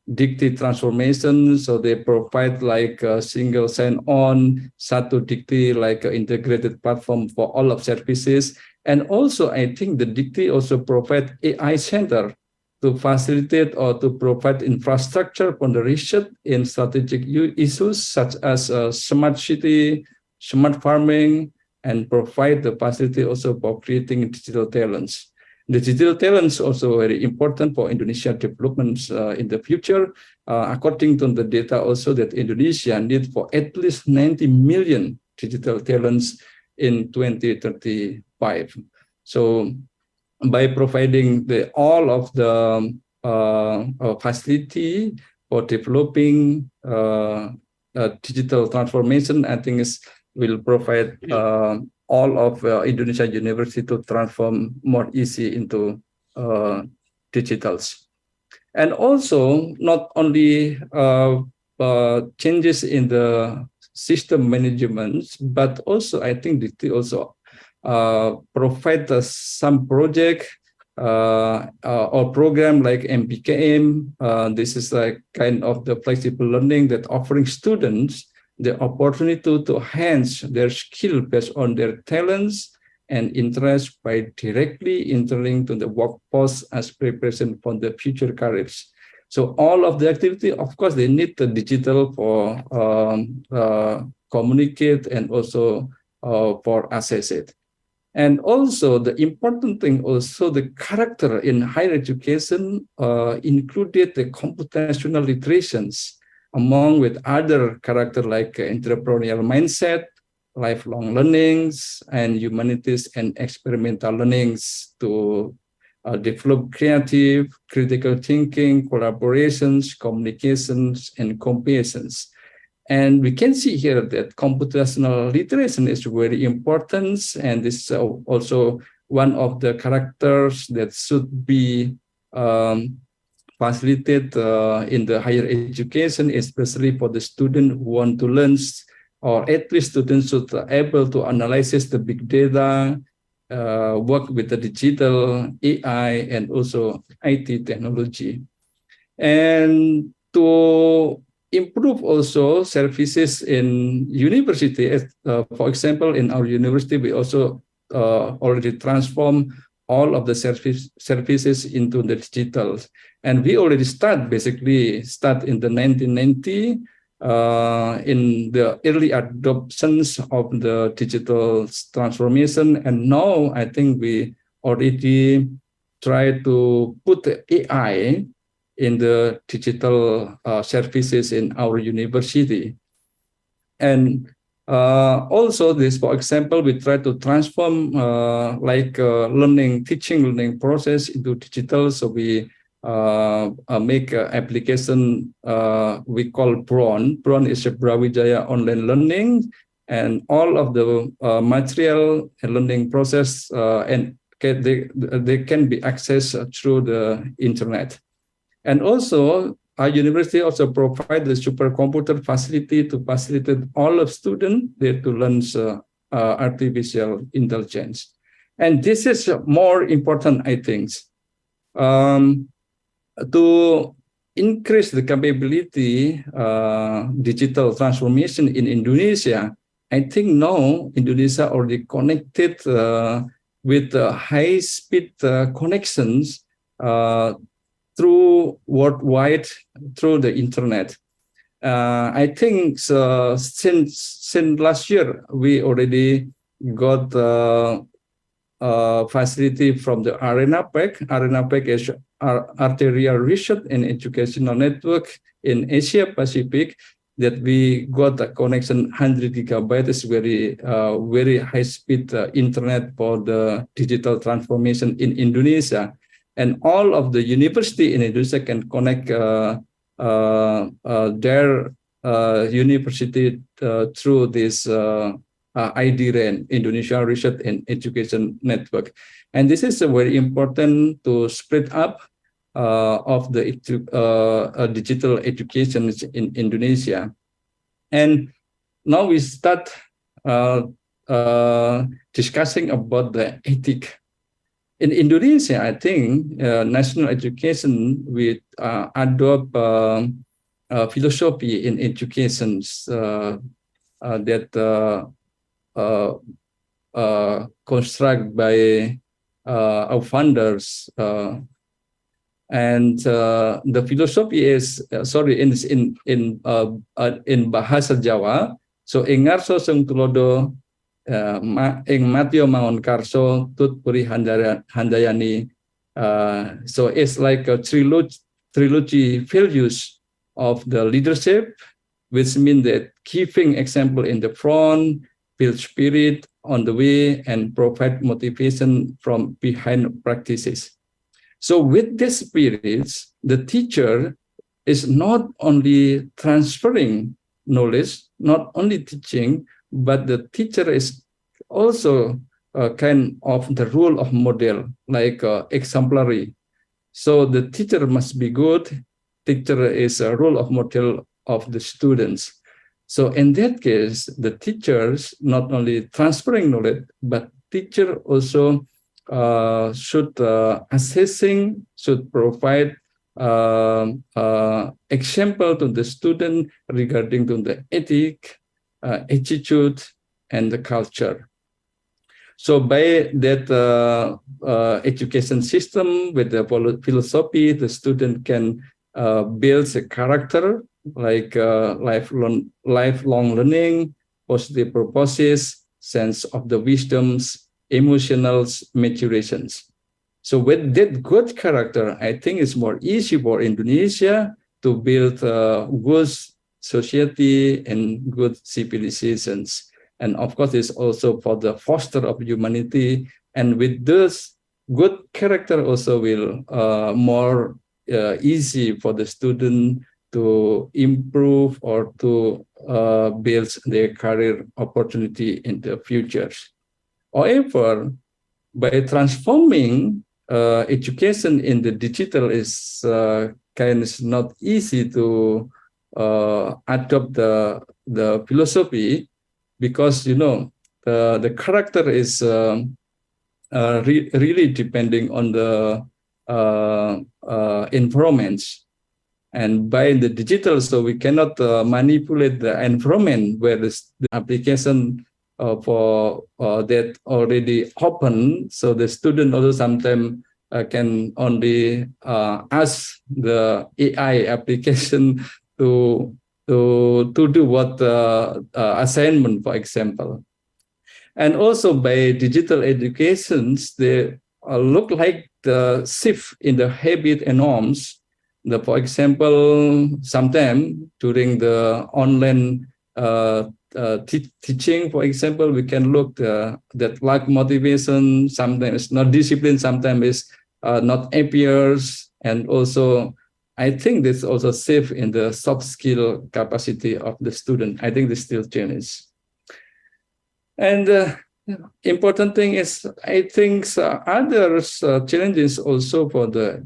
Dikti transformation. So they provide like a single sign-on, Satu Dikti, like an integrated platform for all of services. And also, I think the Dikti also provide AI center to facilitate or to provide infrastructure for the research in strategic issues such as smart city, smart farming, and provide the facility also for creating digital talents. The digital talents also very important for Indonesia developments in the future. According to the data also that Indonesia need for at least 90 million digital talents in 2035. So by providing all of the facility for developing digital transformation, I think will provide all of Indonesia university to transform more easy into digitals. And also not only changes in the system management, but also I think they also provide some project or program like MBKM. This is like kind of the flexible learning that offering students the opportunity to enhance their skill based on their talents and interest by directly entering to the workforce as preparation for the future careers. So all of the activity, of course, they need the digital for communicate and also for assess it. And also the important thing, also the character in higher education included the computational literations, among with other character like entrepreneurial mindset, lifelong learnings, and humanities and experimental learnings to develop creative, critical thinking, collaborations, communications, and compassions. And we can see here that computational literacy is very important, and this is also one of the characters that should be facilitated in the higher education, especially for the student who want to learn, or at least students should be able to analyze the big data, work with the digital, AI, and also IT technology. And to improve also services in university, for example, in our university, we also already transform all of the services into the digital. And we already start in the 1990 in the early adoptions of the digital transformation. And now I think we already try to put the AI in the digital services in our university. And also this, for example, we try to transform teaching learning process into digital. So we make an application we call BRON. BRON is a Brawijaya online learning, and all of the material and learning process and they can be accessed through the internet. And also, our university also provides the supercomputer facility to facilitate all of students there to learn artificial intelligence. And this is more important, I think. To increase the capability, digital transformation in Indonesia, I think now Indonesia already connected with high-speed connections through worldwide through the internet. I think since last year we already got facility from the ARENAPEC. ARENAPEC is our arterial research and educational network in Asia Pacific, that we got a connection 100 gigabytes. Is very high speed internet for the digital transformation in Indonesia. And all of the university in Indonesia can connect their university through this IDRAN, Indonesia Research and Education Network. And this is very important to spread up of the digital education in Indonesia. And now we start discussing about the ethics. In Indonesia, I think national education will adopt philosophy in education that construct by our founders, and the philosophy is in bahasa Jawa. So ingarso sing tulodo ing matio mangon karso tut puri handayani. So it's like a trilogy values of the leadership, which means that keeping example in the front, build spirit on the way, and provide motivation from behind practices. So with this spirit, the teacher is not only transferring knowledge, not only teaching, but the teacher is also kind of the role of model, like exemplary. So the teacher must be good. Teacher is a role of model of the students. So in that case, the teachers not only transferring knowledge, but teacher also should assessing, should provide example to the student regarding to the ethic, attitude, and the culture. So by that education system with the philosophy, the student can build a character like lifelong learning, positive purposes, sense of the wisdoms, emotional maturations. So with that good character, I think it's more easy for Indonesia to build a good society and good civilizations. And of course, it's also for the foster of humanity. And with this good character also will more easy for the student to improve or to build their career opportunity in the future. However, by transforming education in the digital is kind of not easy to adopt the philosophy, because you know the character is really depending on the environments. And by the digital, so we cannot manipulate the environment where the application for that already open. So the student also sometimes can only ask the AI application to do what assignment, for example. And also by digital educations, they look like the shift in the habit and norms. For example, sometimes during the online teaching, for example, we can look that lack motivation, sometimes not discipline, sometimes is not appears, and also I think this also safe in the soft skill capacity of the student. I think this still challenge. And important thing is, I think other challenges also for the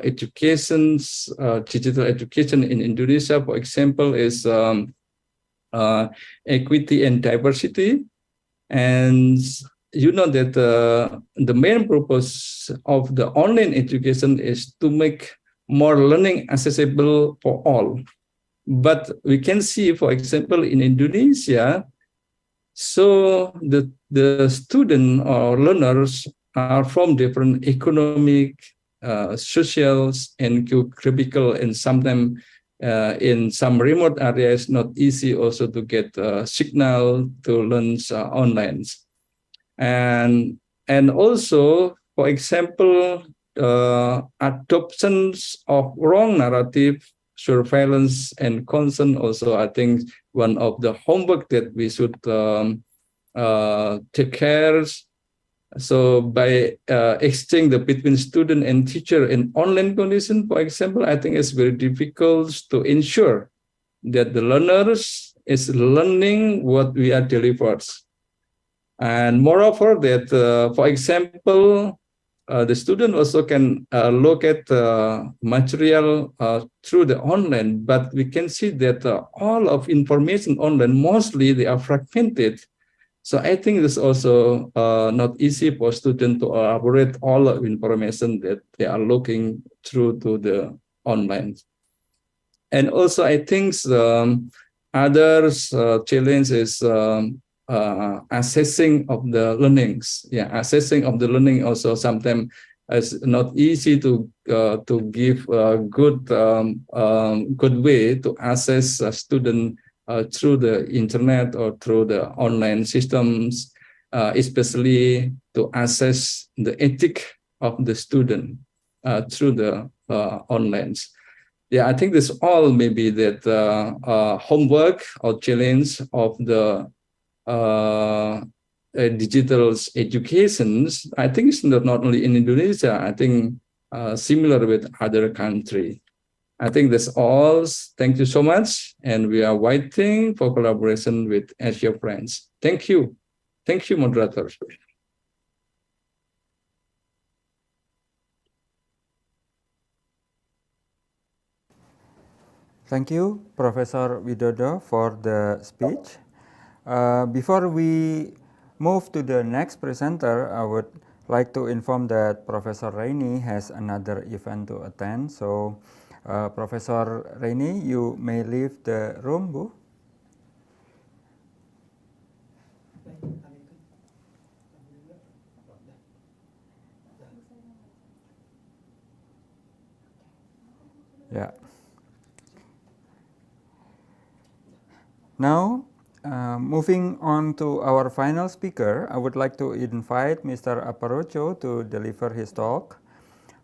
educations, digital education in Indonesia, for example, is equity and diversity. And you know that the main purpose of the online education is to make more learning accessible for all. But we can see, for example, in Indonesia, so the student or learners are from different economic, social, and geographical, and sometimes in some remote areas, not easy also to get signal to learn online. And also, for example, adoptions of wrong narrative, surveillance, and consent also, I think one of the homework that we should take care. So by exchange between student and teacher in online condition, for example, I think it's very difficult to ensure that the learners is learning what we are delivered. And moreover, that, for example, the student also can look at material through the online, but we can see that all of information online, mostly they are fragmented. So I think it's also not easy for students to elaborate all of information that they are looking through to the online. And also I think other challenge is assessing of the learnings. Yeah, assessing of the learning also sometimes is not easy to give a good good way to assess a student through the internet or through the online systems, especially to assess the ethic of the student through the online. Yeah, I think this all maybe that homework or challenge of the digital educations. I think it's not only in Indonesia. I think similar with other country. I think that's all. Thank you so much, and we are waiting for collaboration with Asia friends. Thank you. Thank you, moderators. Thank you, Professor Widodo, for the speech. Before we move to the next presenter, I would like to inform that Professor Raini has another event to attend. So, Professor Raini, you may leave the room, Bu. Yeah. Now, moving on to our final speaker, I would like to invite Mr. Aparocho to deliver his talk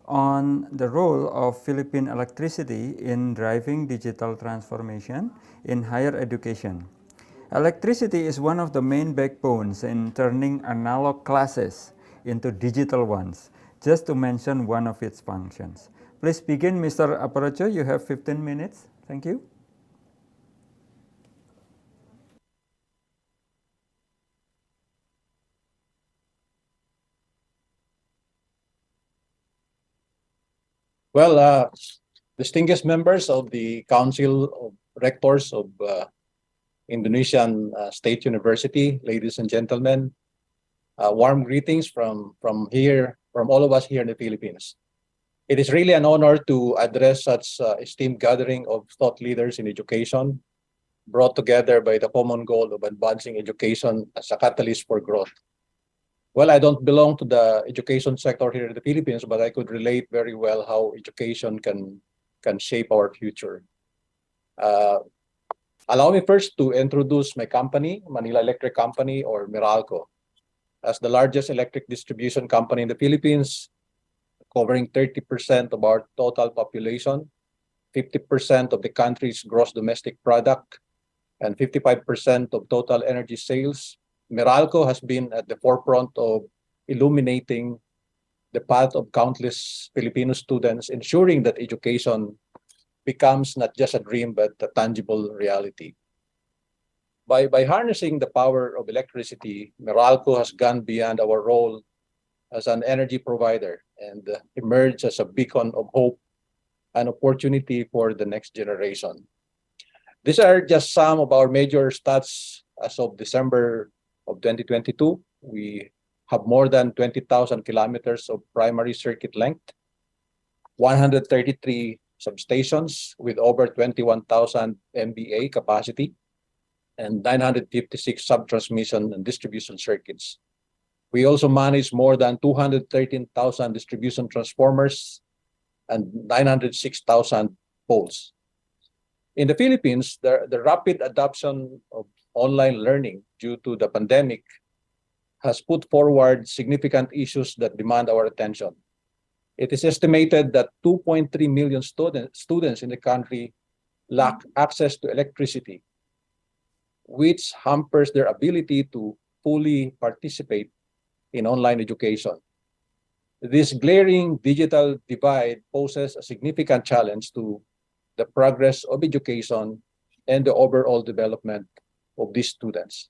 on the role of Philippine electricity in driving digital transformation in higher education. Electricity is one of the main backbones in turning analog classes into digital ones, just to mention one of its functions. Please begin, Mr. Aparocho. You have 15 minutes. Thank you. Well, distinguished members of the Council of Rectors of Indonesian State University, ladies and gentlemen, warm greetings from all of us here in the Philippines. It is really an honor to address such esteemed gathering of thought leaders in education, brought together by the common goal of advancing education as a catalyst for growth. Well, I don't belong to the education sector here in the Philippines, but I could relate very well how education can shape our future. Allow me first to introduce my company, Manila Electric Company, or Meralco. As the largest electric distribution company in the Philippines, covering 30% of our total population, 50% of the country's gross domestic product, and 55% of total energy sales, Meralco has been at the forefront of illuminating the path of countless Filipino students, ensuring that education becomes not just a dream, but a tangible reality. By harnessing the power of electricity, Meralco has gone beyond our role as an energy provider and emerged as a beacon of hope and opportunity for the next generation. These are just some of our major stats as of December of 2022. We have more than 20,000 kilometers of primary circuit length, 133 substations with over 21,000 MVA capacity, and 956 sub-transmission and distribution circuits. We also manage more than 213,000 distribution transformers and 906,000 poles. In the Philippines, the rapid adoption of online learning due to the pandemic has put forward significant issues that demand our attention. It is estimated that 2.3 million students in the country lack access to electricity, which hampers their ability to fully participate in online education. This glaring digital divide poses a significant challenge to the progress of education and the overall development of these students.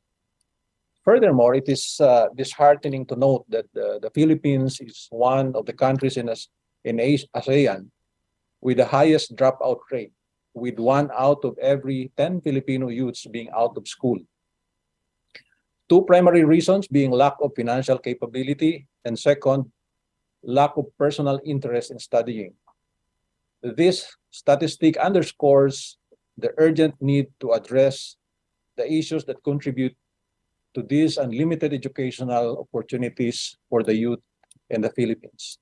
Furthermore, it is disheartening to note that the Philippines is one of the countries in ASEAN with the highest dropout rate, with 1 out of every 10 Filipino youths being out of school. Two primary reasons being lack of financial capability and second, lack of personal interest in studying. This statistic underscores the urgent need to address the issues that contribute to these unlimited educational opportunities for the youth in the Philippines.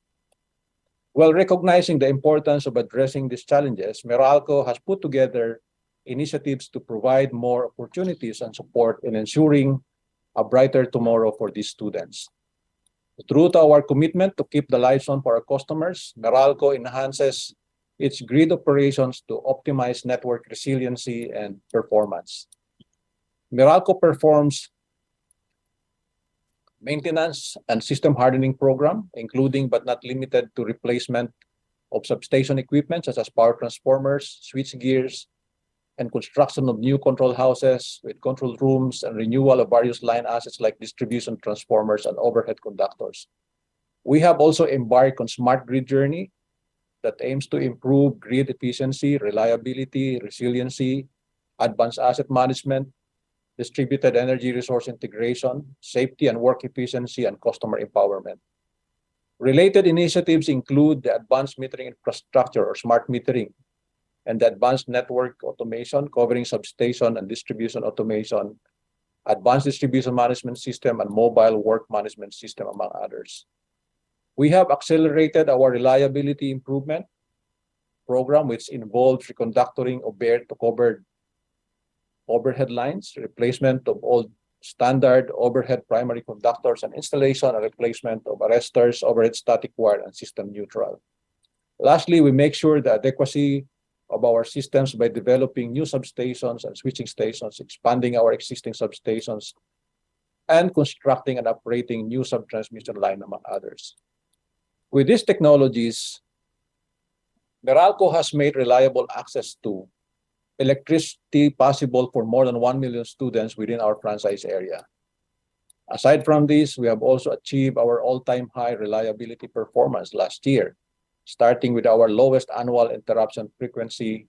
While recognizing the importance of addressing these challenges, Meralco has put together initiatives to provide more opportunities and support in ensuring a brighter tomorrow for these students. True to our commitment to keep the lights on for our customers, Meralco enhances its grid operations to optimize network resiliency and performance. Meralco performs maintenance and system hardening program, including but not limited to replacement of substation equipment such as power transformers, switch gears, and construction of new control houses with control rooms and renewal of various line assets like distribution transformers and overhead conductors. We have also embarked on smart grid journey that aims to improve grid efficiency, reliability, resiliency, advanced asset management, distributed energy resource integration, safety and work efficiency, and customer empowerment. Related initiatives include the advanced metering infrastructure or smart metering and the advanced network automation covering substation and distribution automation, advanced distribution management system, and mobile work management system, among others. We have accelerated our reliability improvement program, which involves reconductoring of bare-to-covered overhead lines, replacement of old standard overhead primary conductors, and installation and replacement of arresters, overhead static wire, and system neutral. Lastly, we make sure the adequacy of our systems by developing new substations and switching stations, expanding our existing substations, and constructing and operating new subtransmission line, among others. With these technologies, Meralco has made reliable access to electricity possible for more than 1 million students within our franchise area. Aside from this, we have also achieved our all-time high reliability performance last year, starting with our lowest annual interruption frequency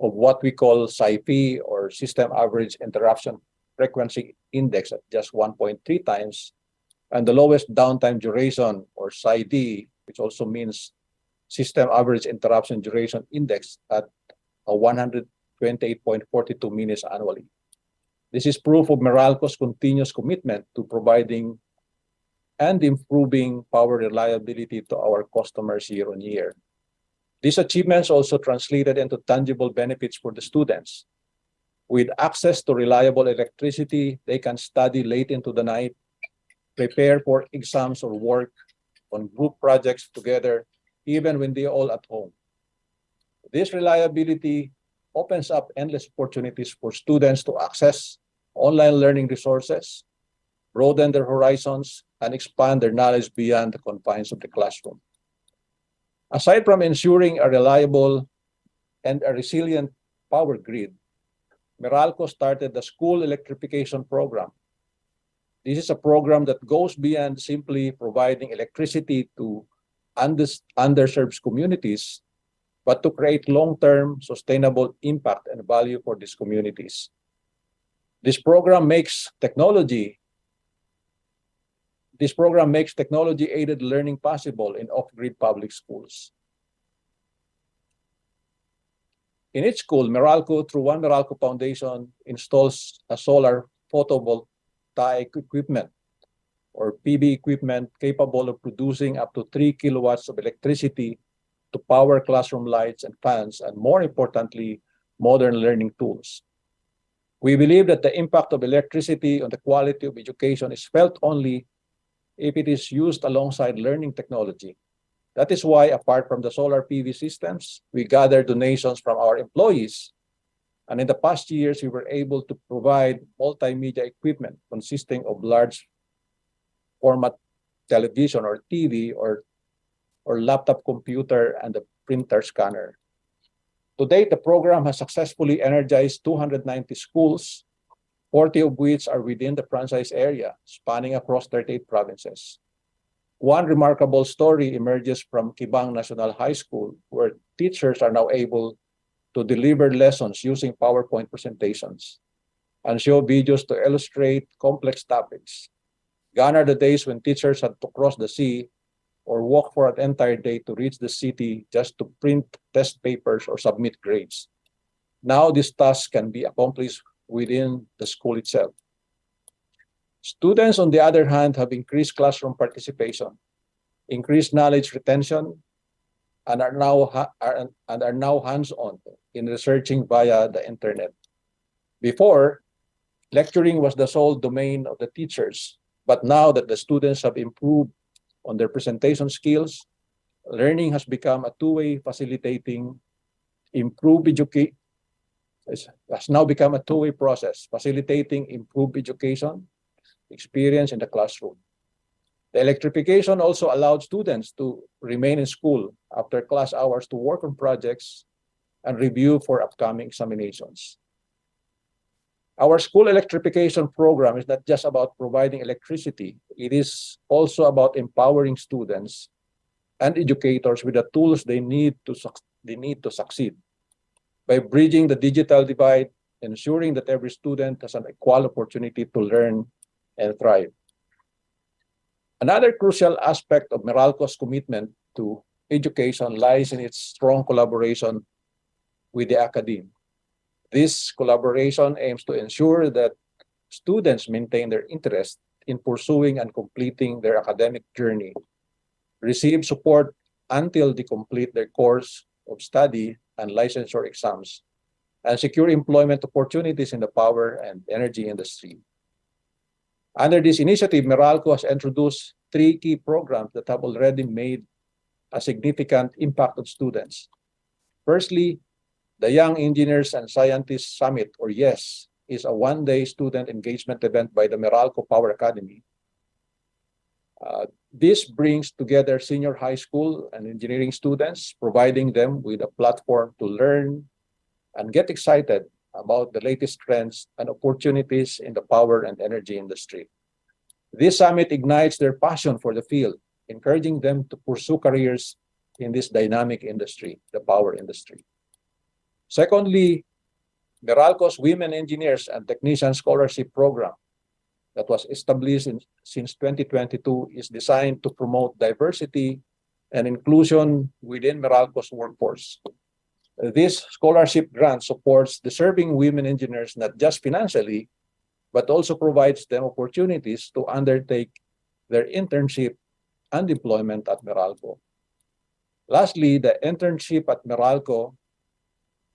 of what we call SAIFI, or System Average Interruption Frequency Index, at just 1.3 times, and the lowest downtime duration, or SAID, which also means System Average Interruption Duration Index, at 128.42 minutes annually. This is proof of Meralco's continuous commitment to providing and improving power reliability to our customers year on year. These achievements also translated into tangible benefits for the students. With access to reliable electricity, they can study late into the night, prepare for exams, or work on group projects together, even when they're all at home. This reliability opens up endless opportunities for students to access online learning resources, broaden their horizons, and expand their knowledge beyond the confines of the classroom. Aside from ensuring a reliable and a resilient power grid, Meralco started the School Electrification Program. This is a program that goes beyond simply providing electricity to underserved communities, but to create long-term sustainable impact and value for these communities. This program makes technology-aided learning possible in off-grid public schools. In each school, Meralco, through One Meralco Foundation, installs a solar photovoltaic equipment, or PV equipment, capable of producing up to 3 kilowatts of electricity to power classroom lights and fans, and more importantly, modern learning tools. We believe that the impact of electricity on the quality of education is felt only if it is used alongside learning technology. That is why, apart from the solar PV systems, we gather donations from our employees. And in the past years, we were able to provide multimedia equipment consisting of large format television or TV or laptop computer and the printer scanner. To date, the program has successfully energized 290 schools, 40 of which are within the franchise area, spanning across 38 provinces. One remarkable story emerges from Kibang National High School, where teachers are now able to deliver lessons using PowerPoint presentations and show videos to illustrate complex topics. Gone are the days when teachers had to cross the sea or walk for an entire day to reach the city just to print test papers or submit grades. Now this task can be accomplished within the school itself. Students, on the other hand, have increased classroom participation, increased knowledge retention, and are now hands-on in researching via the internet. Before, lecturing was the sole domain of the teachers, but now that the students have improved on their presentation skills, learning has become a two-way facilitating has now become a two-way process, facilitating improved education experience in the classroom. The electrification also allowed students to remain in school after class hours to work on projects and review for upcoming examinations. Our school electrification program is not just about providing electricity. It is also about empowering students and educators with the tools they need to succeed. By bridging the digital divide, ensuring that every student has an equal opportunity to learn and thrive. Another crucial aspect of Meralco's commitment to education lies in its strong collaboration with the academe. This collaboration aims to ensure that students maintain their interest in pursuing and completing their academic journey, receive support until they complete their course of study and licensure exams, and secure employment opportunities in the power and energy industry. Under this initiative, Meralco has introduced 3 key programs that have already made a significant impact on students. Firstly, the Young Engineers and Scientists Summit, or YES, is a one-day student engagement event by the Meralco Power Academy. This brings together senior high school and engineering students, providing them with a platform to learn and get excited about the latest trends and opportunities in the power and energy industry. This summit ignites their passion for the field, encouraging them to pursue careers in this dynamic industry, the power industry. Secondly, Meralco's Women Engineers and Technicians Scholarship Program that was established since 2022 is designed to promote diversity and inclusion within Meralco's workforce. This scholarship grant supports deserving women engineers not just financially, but also provides them opportunities to undertake their internship and deployment at Meralco. Lastly, the internship at Meralco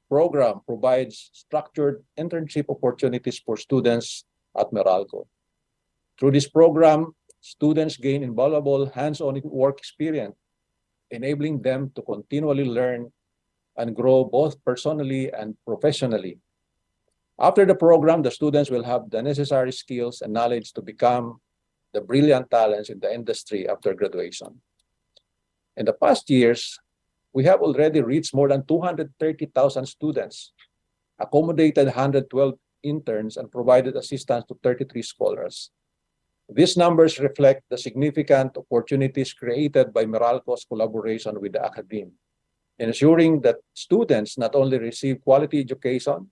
program provides structured internship opportunities for students at Meralco. Through this program, students gain invaluable hands-on work experience, enabling them to continually learn and grow both personally and professionally. After the program, the students will have the necessary skills and knowledge to become the brilliant talents in the industry after graduation. In the past years, we have already reached more than 230,000 students, accommodated 112 interns, and provided assistance to 33 scholars. These numbers reflect the significant opportunities created by Meralco's collaboration with the academe, ensuring that students not only receive quality education,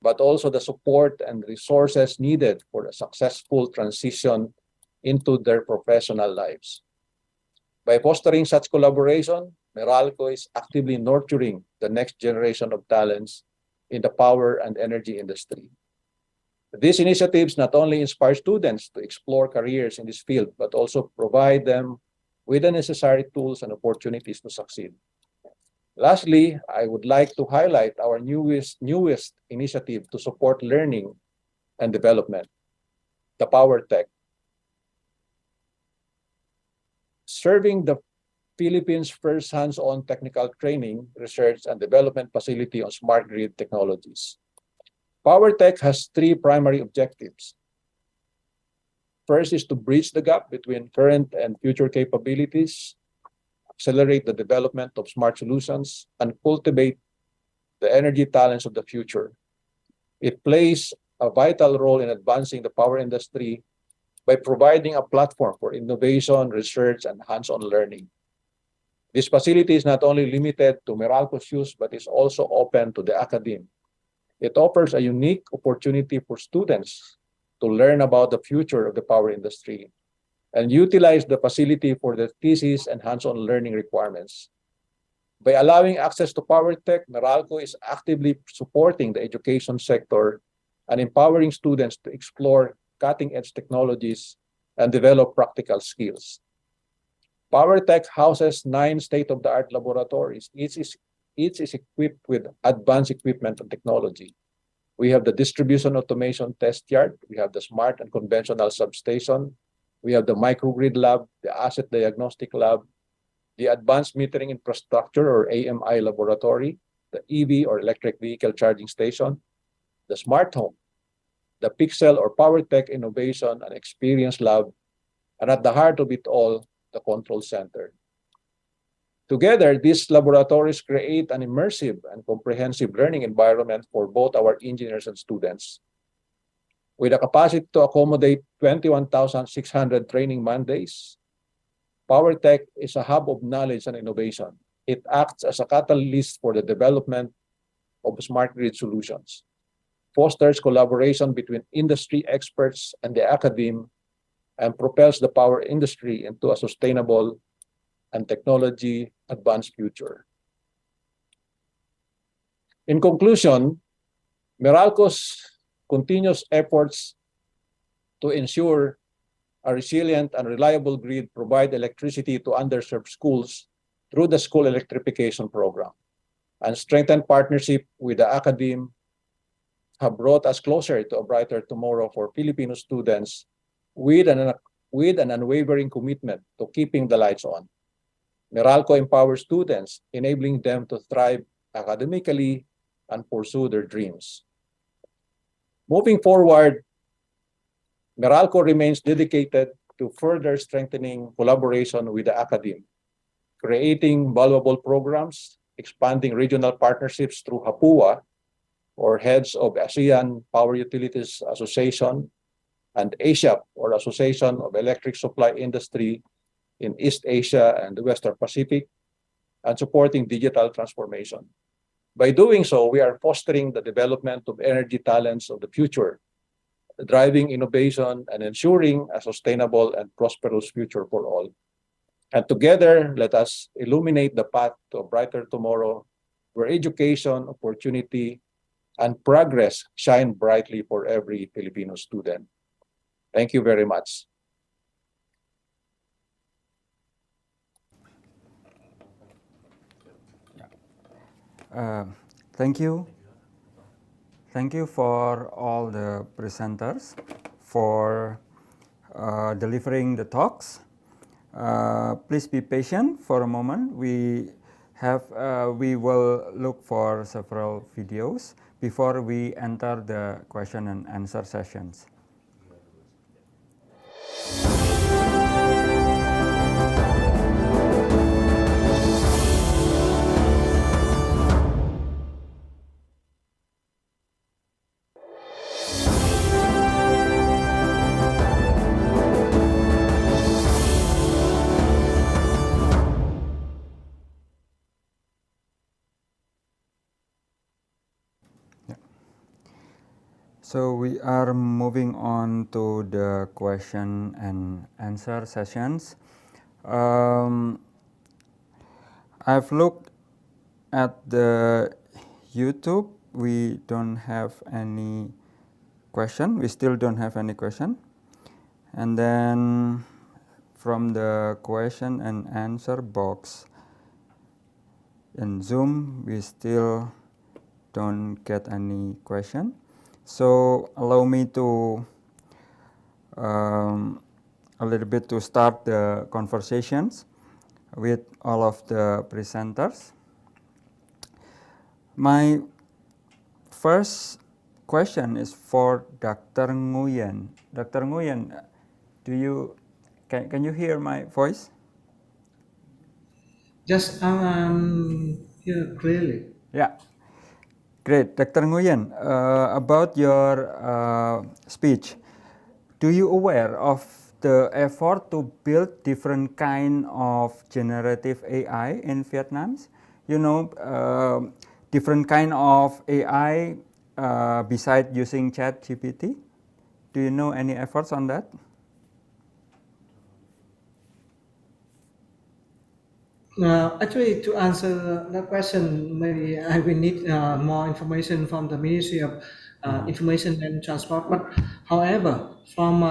but also the support and resources needed for a successful transition into their professional lives. By fostering such collaboration, Meralco is actively nurturing the next generation of talents in the power and energy industry. These initiatives not only inspire students to explore careers in this field, but also provide them with the necessary tools and opportunities to succeed. Lastly, I would like to highlight our newest initiative to support learning and development, the Power Tech. Serving the Philippines' first hands-on technical training, research, and development facility on smart grid technologies. PowerTech has 3 primary objectives. First is to bridge the gap between current and future capabilities, accelerate the development of smart solutions, and cultivate the energy talents of the future. It plays a vital role in advancing the power industry by providing a platform for innovation, research, and hands-on learning. This facility is not only limited to Meralco's use, but is also open to the academe. It offers a unique opportunity for students to learn about the future of the power industry and utilize the facility for the thesis and hands-on learning requirements. By allowing access to power tech, Meralco is actively supporting the education sector and empowering students to explore cutting-edge technologies and develop practical skills. PowerTech houses 9 state-of-the-art laboratories. Each is equipped with advanced equipment and technology. We have the distribution automation test yard. We have the smart and conventional substation. We have the microgrid lab, the asset diagnostic lab, the advanced metering infrastructure or AMI laboratory, the EV or electric vehicle charging station, the smart home, the Pixel or PowerTech innovation and experience lab, and at the heart of it all, the control center. Together, these laboratories create an immersive and comprehensive learning environment for both our engineers and students. With a capacity to accommodate 21,600 training Mondays, PowerTech is a hub of knowledge and innovation. It acts as a catalyst for the development of smart grid solutions, fosters collaboration between industry experts and the academe, and propels the power industry into a sustainable and technology-advanced future. In conclusion, Meralco's continuous efforts to ensure a resilient and reliable grid provide electricity to underserved schools through the school electrification program, and strengthened partnership with the academe have brought us closer to a brighter tomorrow for Filipino students with an unwavering commitment to keeping the lights on. Meralco empowers students, enabling them to thrive academically and pursue their dreams. Moving forward, Meralco remains dedicated to further strengthening collaboration with the academe, creating valuable programs, expanding regional partnerships through HAPUA, or Heads of Asean Power Utilities Association, and ASIAP, or Association of Electric Supply Industry in East Asia and the Western Pacific, and supporting digital transformation. By doing so, we are fostering the development of energy talents of the future, driving innovation and ensuring a sustainable and prosperous future for all. And together, let us illuminate the path to a brighter tomorrow where education, opportunity, and progress shine brightly for every Filipino student. Thank you very much. Thank you. Thank you for all the presenters for delivering the talks. Please be patient for a moment. We will look for several videos before we enter the question and answer sessions. So we are moving on to the question and answer sessions. I've looked at the YouTube. We don't have any question. We still don't have any question. And then from the question and answer box in Zoom, we still don't get any question. So allow me to a little bit to start the conversations with all of the presenters. My first question is for Dr. Nguyen. Dr. Nguyen, Do you can you hear my voice? Just hear clearly. Yeah, great. Dr. Nguyen, about your speech, do you aware of the effort to build different kind of generative AI in Vietnam? You know, different kind of AI besides using ChatGPT. Do you know any efforts on that? Actually, to answer that question, maybe I will need more information from the Ministry of Information and Transport. But however, from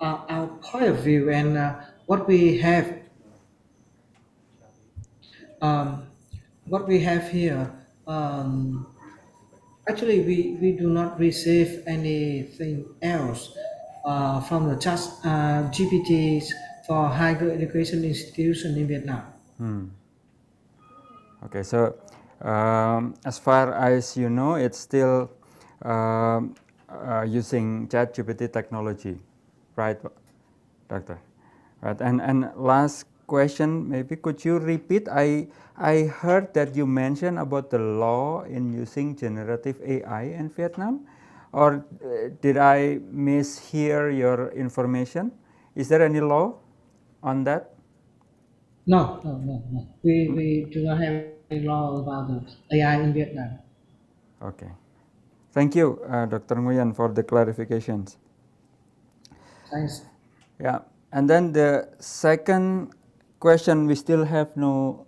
our point of view and what we have, um, what we have here, actually we do not receive anything else from the just GPTs for higher education institution in Vietnam. Okay, so as far as you know, it's still using ChatGPT technology, right, Doctor? Right, and last question, maybe could you repeat? I heard that you mentioned about the law in using generative AI in Vietnam, or did I mishear your information? Is there any law on that? No. We do not have any law about the AI in Vietnam. Okay. Thank you, Dr. Nguyen, for the clarifications. Thanks. Yeah, and then the second question, we still have no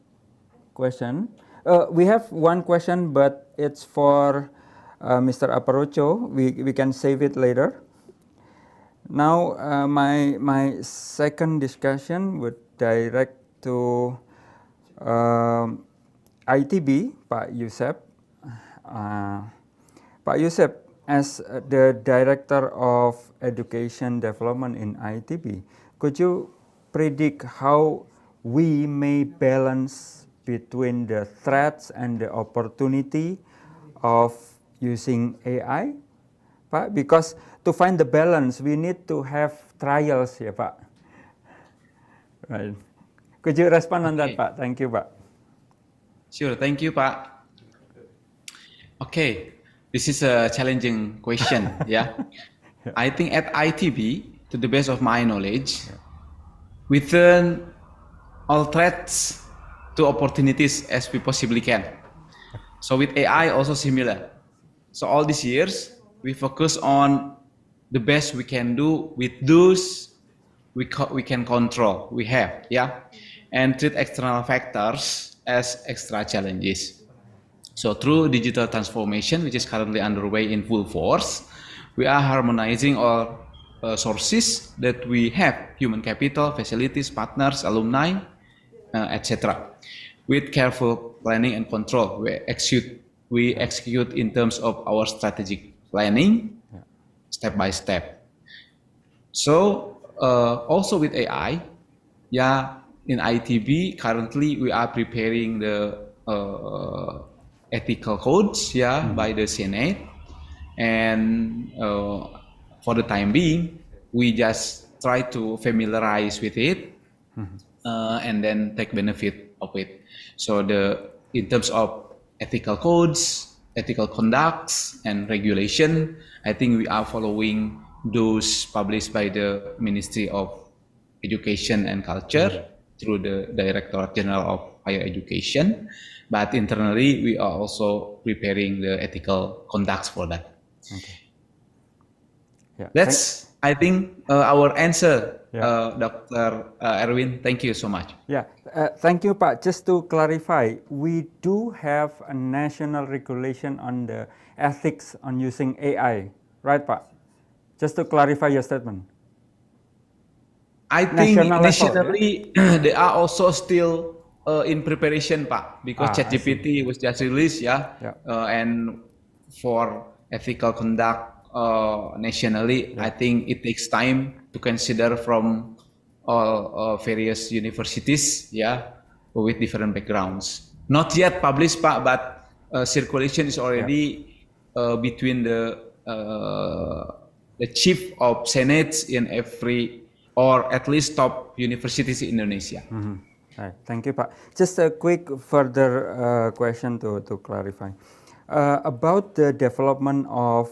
question. We have one question, but it's for Mr. Aparocho. We can save it later. Now, my second discussion would direct to ITB, Pak Yusep. Pak Yusep, as the Director of Education Development in ITB, could you predict how we may balance between the threats and the opportunity of using AI, Pak? Because to find the balance, we need to have trials, ya, Pak. Right. Could you respond on that, Pak? Thank you, Pak. Sure, thank you, Pak. Okay, this is a challenging question, yeah. I think at ITB, to the best of my knowledge, we turn all threats to opportunities as we possibly can. So with AI also similar. So all these years, we focus on the best we can do with those we can control, we have, yeah, and treat external factors as extra challenges. So through digital transformation, which is currently underway in full force, we are harmonizing all sources that we have, human capital, facilities, partners, alumni, etc. With careful planning and control, we execute in terms of our strategic planning, step by step. So also with AI, yeah, in ITB currently we are preparing the ethical codes, yeah, by the Senate, and for the time being, we just try to familiarize with it, and then take benefit of it. So in terms of ethical codes, ethical conducts, and regulation, I think we are following those published by the Ministry of Education and Culture through the Directorate General of Higher Education. But internally, we are also preparing the ethical conducts for that. Okay. Yeah. That's, I think, our answer, Dr. Erwin. Thank you so much. Yeah, thank you, Pak. Just to clarify, we do have a national regulation on the ethics on using AI, right, Pak? Just to clarify your statement. I think nationally, they are also still in preparation, Pak, because ChatGPT was just released, and for ethical conduct nationally, I think it takes time to consider from all various universities, with different backgrounds. Not yet published, Pak, but circulation is already between the chief of senates in every or at least top universities in Indonesia. Right. Thank you, Pak. Just a quick further question to clarify. About the development of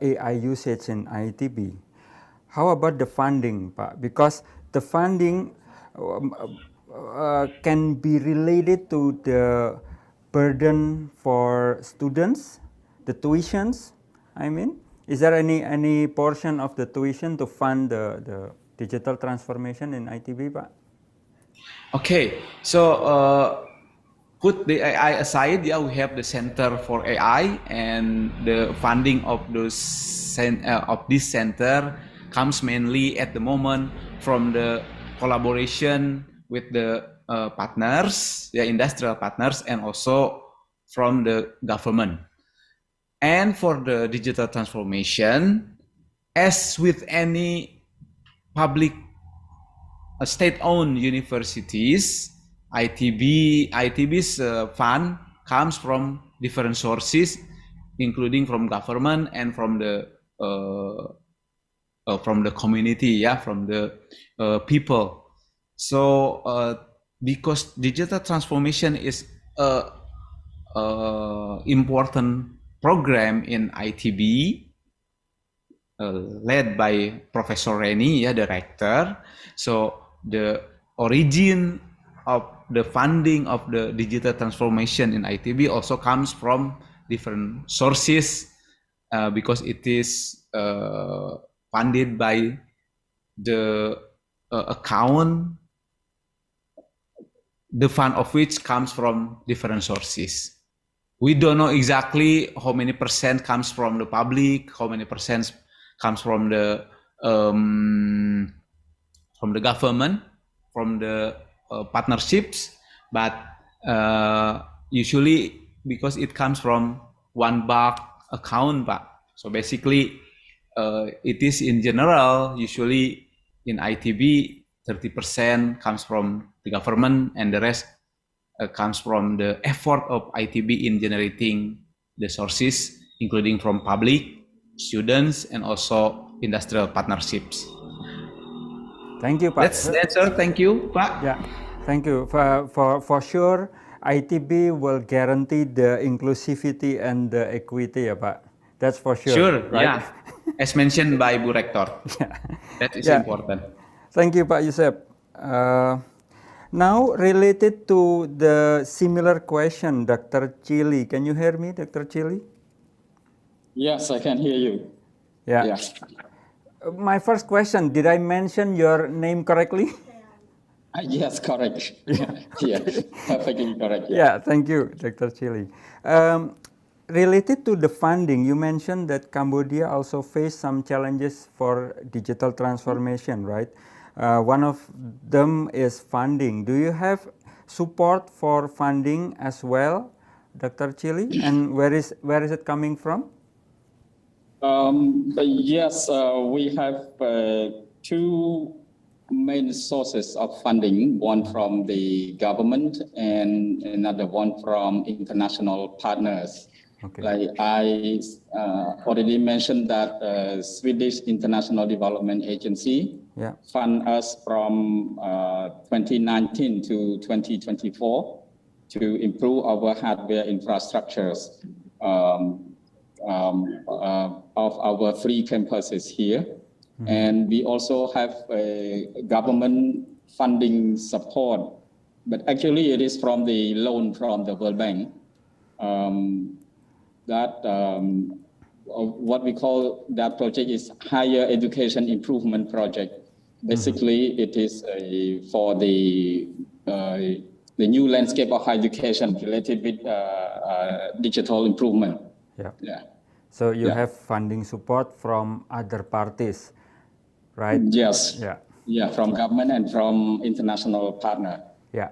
AI usage in ITB, how about the funding, Pak? Because the funding can be related to the burden for students, the tuitions, I mean. Is there any portion of the tuition to fund the digital transformation in ITB, Pak? Okay, so put the AI aside, yeah, we have the Center for AI, and the funding of those of this center comes mainly at the moment from the collaboration with the partners, the industrial partners, and also from the government. And for the digital transformation, as with any public state-owned universities, ITB's fund comes from different sources, including from government and from the community, yeah, from the people. So because digital transformation is a important program in ITB, led by Professor Reni, yeah, director. So the origin of the funding of the digital transformation in ITB also comes from different sources, because it is funded by the account, the fund of which comes from different sources. We don't know exactly how many percent comes from the public, how many percent comes from the government, from the partnerships, but usually because it comes from one bulk account, but so basically it is in general, usually in ITB 30% comes from the government and the rest comes from the effort of ITB in generating the sources, including from public, students, and also industrial partnerships. Thank you, Pak. That's the answer. Thank you, Pak. Yeah, thank you. For sure, ITB will guarantee the inclusivity and the equity, ya, Pak. That's for sure. Sure, right? yeah. As mentioned by Bu Rektor. Yeah. That is Yeah. important. Thank you, Pak Yusef. Now, related to the similar question, Dr. Chili. Can you hear me, Dr. Chili? Yes, I can hear you. Yeah. My first question, did I mention your name correctly? Yes, correct. Yeah, perfectly correct. Yeah, thank you, Dr. Chili. Related to the funding, you mentioned that Cambodia also faced some challenges for digital transformation, right? One of them is funding. Do you have support for funding as well, Dr. Chili? And where is it coming from? Yes, we have two main sources of funding, one from the government and another one from international partners. Okay. Like I already mentioned that Swedish International Development Agency fund us from 2019 to 2024 to improve our hardware infrastructures of our three campuses here. And we also have a government funding support, but actually it is from the loan from the World Bank. What we call that project is Higher Education Improvement Project. Basically, it is for the new landscape of higher education related with digital improvement. Yeah. So you have funding support from other parties, right? Yes. Yeah, from government and from international partner. Yeah.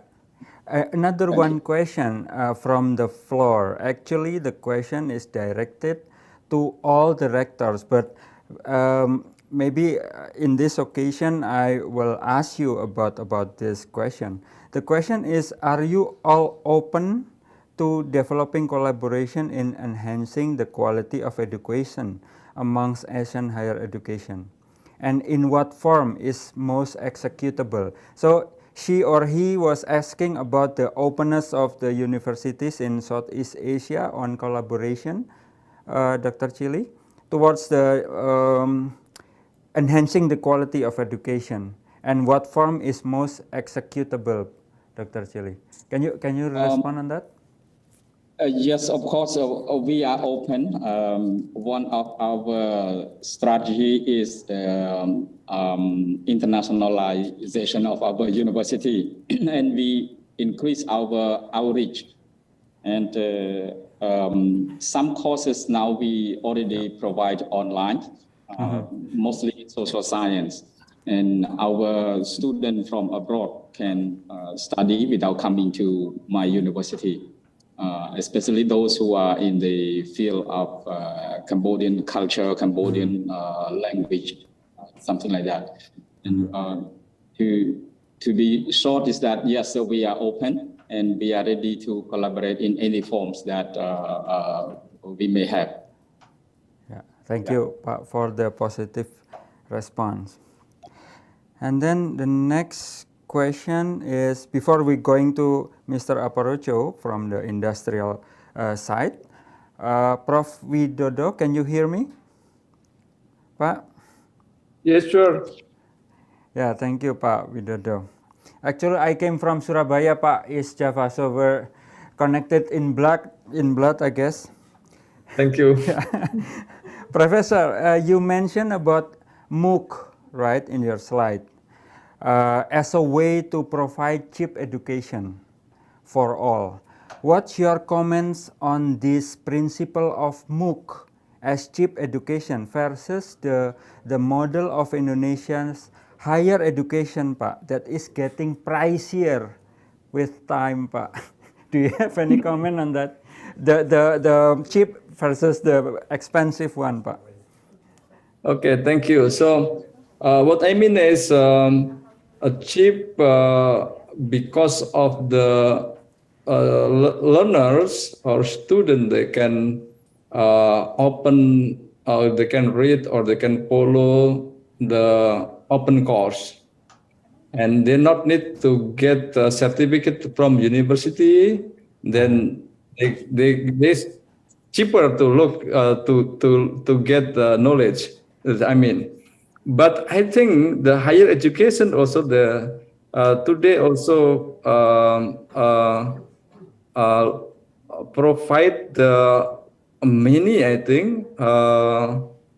Another one question from the floor. Actually, the question is directed to all the rectors, but maybe in this occasion, I will ask you about this question. The question is, are you all open to developing collaboration in enhancing the quality of education amongst Asian higher education? and in what form is most executable? So she or he was asking about the openness of the universities in Southeast Asia on collaboration, Dr. Chili, towards the enhancing the quality of education, and what form is most executable, Dr. Chili. Can you respond on that? Yes, of course, we are open. One of our strategy is the internationalization of our university, and we increase our outreach. And some courses now we already provide online, mostly in social science. And our students from abroad can study without coming to my university. Especially those who are in the field of Cambodian culture, Cambodian language, something like that. And to be short is that, yes, so we are open and we are ready to collaborate in any forms that we may have. Yeah, thank you for the positive response. And then the next question is, before we going to Mr. Aparocho from the industrial side, Prof. Widodo, can you hear me, Pak? Yes, sure. Yeah, thank you, Pak Widodo. Actually, I came from Surabaya, Pak, East Java, so we're connected in blood, I guess. Thank you. Professor, you mentioned about MOOC, right, in your slide, as a way to provide cheap education for all. What's your comments on this principle of MOOC as cheap education versus the model of Indonesia's higher education, Pak, that is getting pricier with time, Pak? Do you have any comment on that? The cheap versus the expensive one, Pak? Okay, thank you. So what I mean is a cheap because of the learners or student, they can open, they can read or they can follow the open course, and they not need to get a certificate from university. Then they cheaper to look to get the knowledge. I mean, but I think the higher education also today also provide the many, I think,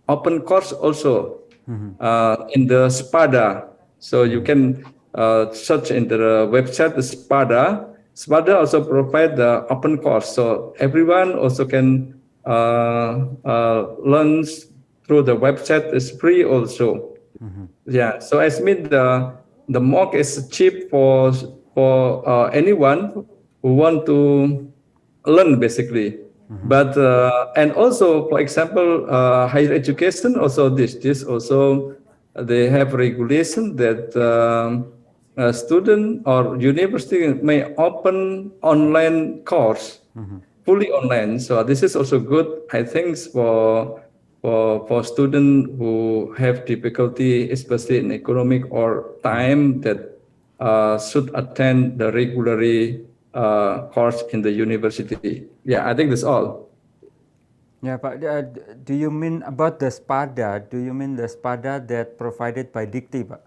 open course also in the SPADA. So you can search in the website, the SPADA. SPADA also provide the open course, so everyone also can learn through the website. Is free also. Yeah. So I mean the MOOC is cheap for anyone who want to learn basically. But and also, for example, higher education also this also they have regulation that a student or university may open online course, fully online. So this is also good, I think, for students who have difficulty, especially in economic or time, that should attend the regularly course in the university. Yeah, I think that's all. Yeah, but do you mean about the SPADA? Do you mean the SPADA that provided by Dikti, Pak?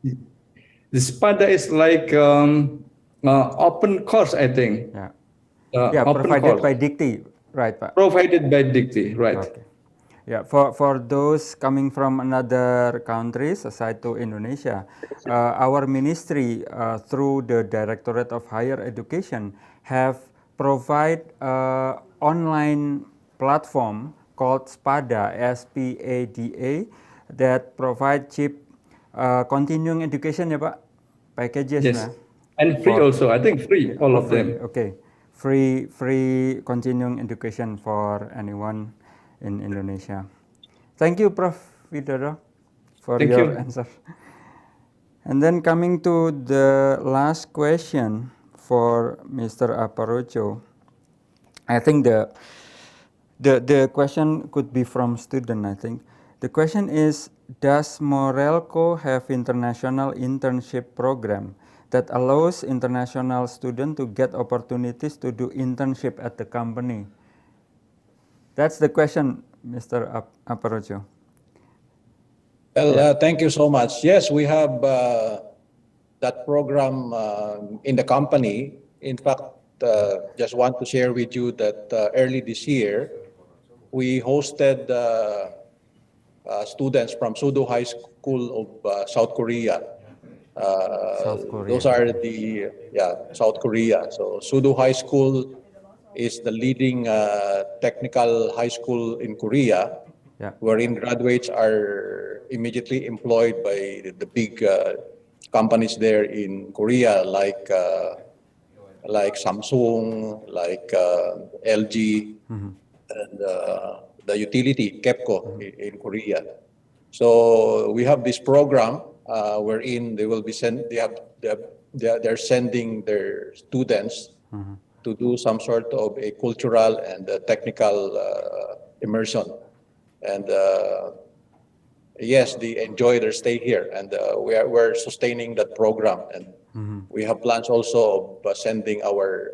The SPADA is like open course, I think. Yeah. Yeah, provided by Dikti, right, Pak? Provided by Dikti, right. Okay. Yeah, for those coming from another countries aside to Indonesia, our ministry through the Directorate of Higher Education have provide online platform called SPADA, SPADA, that provide cheap continuing education, ya Pak, packages. Yes, nah? and free also. I think free, all of them. Okay, free continuing education for anyone in Indonesia. Thank you, Prof. Widodo, for your answer. And then coming to the last question for Mr. Aparocho, I think the question could be from student. I think The question is, does Morelco have international internship program that allows international students to get opportunities to do internship at the company? That's the question, Mr. Aparojo. Well, thank you so much. Yes, we have that program in the company. In fact, just want to share with you that early this year, we hosted students from Sudo High School of South Korea. South Korea. Those are the, South Korea. So Sudo High School is the leading technical high school in Korea, wherein graduates are immediately employed by the big companies there in Korea, like Samsung, like LG, and the utility KEPCO in Korea. So we have this program wherein they will be they're sending their students to do some sort of a cultural and technical immersion. And yes, they enjoy their stay here, and we're sustaining that program. And we have plans also of sending our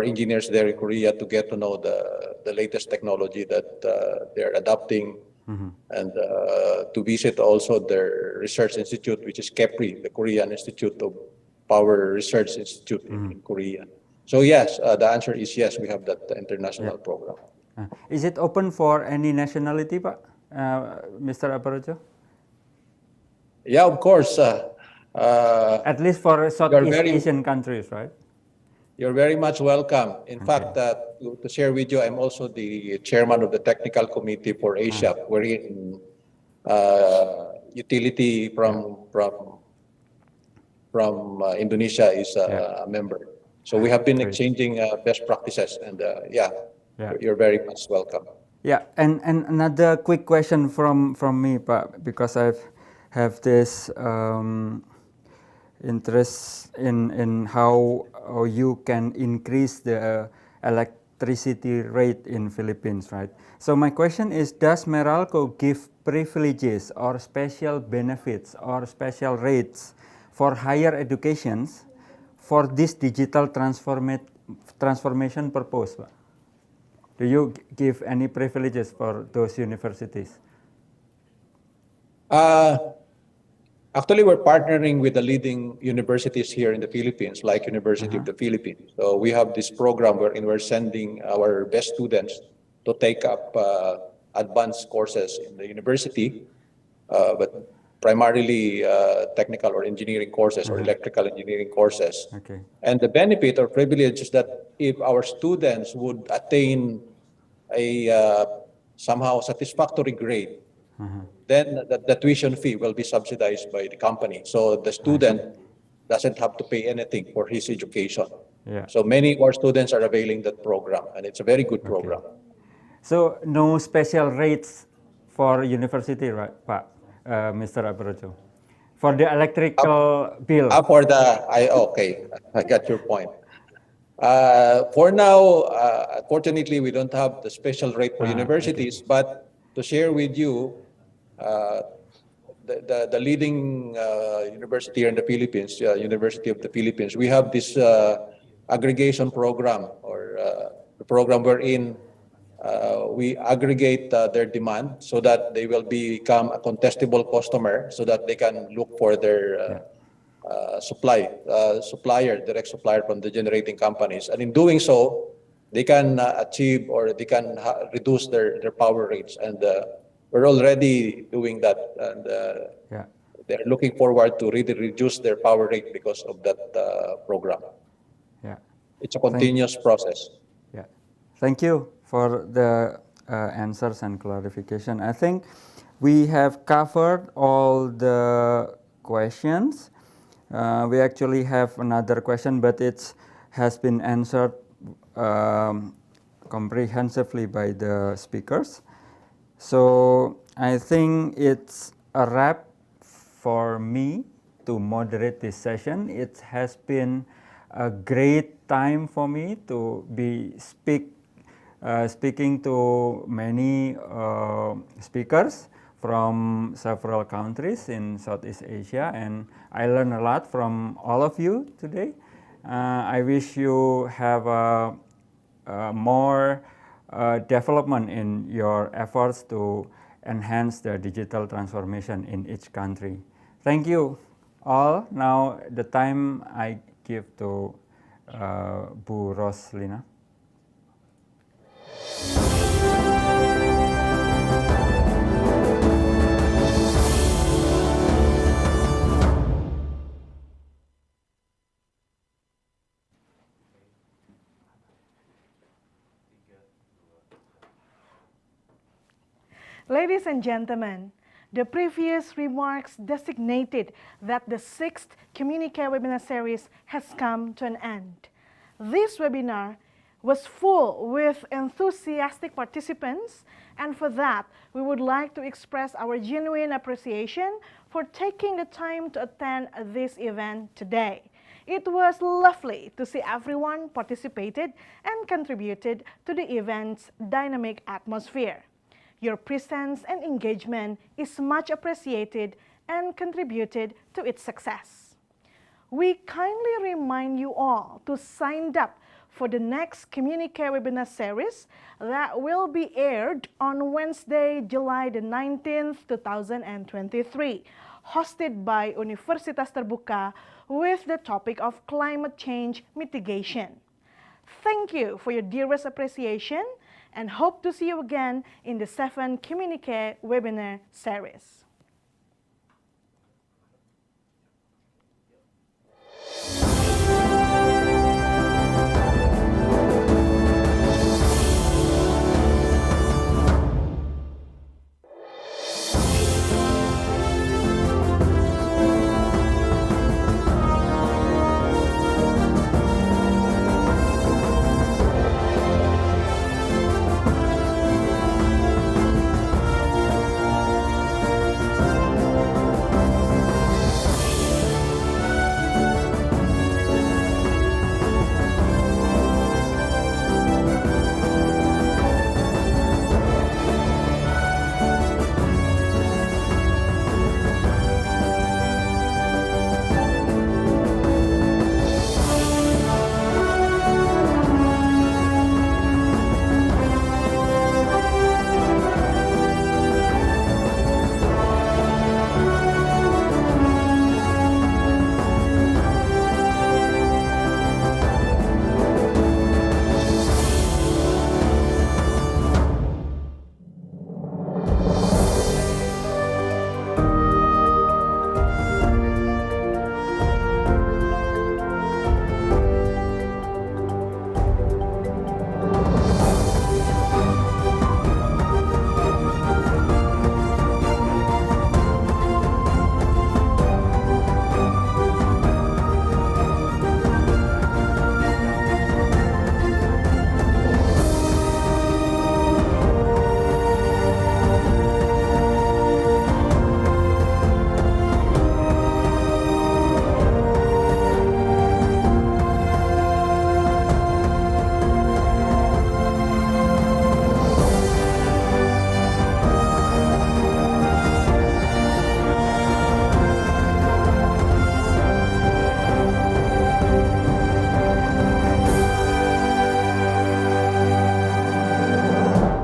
engineers there in Korea to get to know the latest technology that they're adopting, and to visit also their research institute, which is KEPRI, the Korean Institute of Power Research Institute in Korea. So yes, the answer is yes, we have that international program. Is it open for any nationality, Pak, Mr. Aparojo? Yeah, of course. At least for Southeast Asian countries, right? You're very much welcome. In fact, to share with you, I'm also the chairman of the technical committee for Asia, wherein utility from Indonesia is a member. So we have been exchanging best practices, and you're very much welcome. Yeah, and another quick question from me, Pak, because I have this interest in how you can increase the electricity rate in Philippines, right? So my question is, does Meralco give privileges or special benefits or special rates for higher educations for this digital transformation purpose, Pak? Do you give any privileges for those universities? Actually, we're partnering with the leading universities here in the Philippines, like University of the Philippines. So we have this program wherein we're sending our best students to take up advanced courses in the university, but primarily technical or engineering courses or electrical engineering courses. Okay. And the benefit or privilege is that if our students would attain a somehow satisfactory grade, then the tuition fee will be subsidized by the company. So the student doesn't have to pay anything for his education. Yeah. So many of our students are availing that program, and it's a very good program. So no special rates for university, right, Pak, Mr. Aparojo? For the electrical bill? Okay, I got your point. For now, fortunately, we don't have the special rate for universities, but to share with you, the leading university here in the Philippines, University of the Philippines, we have this aggregation program, or the program wherein we aggregate their demand so that they will become a contestable customer, so that they can look for their direct supplier from the generating companies. And in doing so, they can achieve, or they can reduce their power rates. And we're already doing that. And they're looking forward to really reduce their power rate because of that program. Yeah. It's a continuous process. Yeah. Thank you for the answers and clarification. I think we have covered all the questions. We actually have another question, but it has been answered comprehensively by the speakers. So I think it's a wrap for me to moderate this session. It has been a great time for me to be speaking to many speakers from several countries in Southeast Asia, and I learned a lot from all of you today. I wish you have more development in your efforts to enhance the digital transformation in each country. Thank you all. Now the time I give to Bu Roslina. Ladies and gentlemen, the previous remarks designated that the 6th Communique webinar series has come to an end. This webinar was full with enthusiastic participants, and for that, we would like to express our genuine appreciation for taking the time to attend this event today. It was lovely to see everyone participated and contributed to the event's dynamic atmosphere. Your presence and engagement is much appreciated and contributed to its success. We kindly remind you all to sign up for the next Communique webinar series that will be aired on Wednesday, July the 19th, 2023, hosted by Universitas Terbuka with the topic of climate change mitigation. Thank you for your dearest appreciation, and hope to see you again in the 7th Communique webinar series.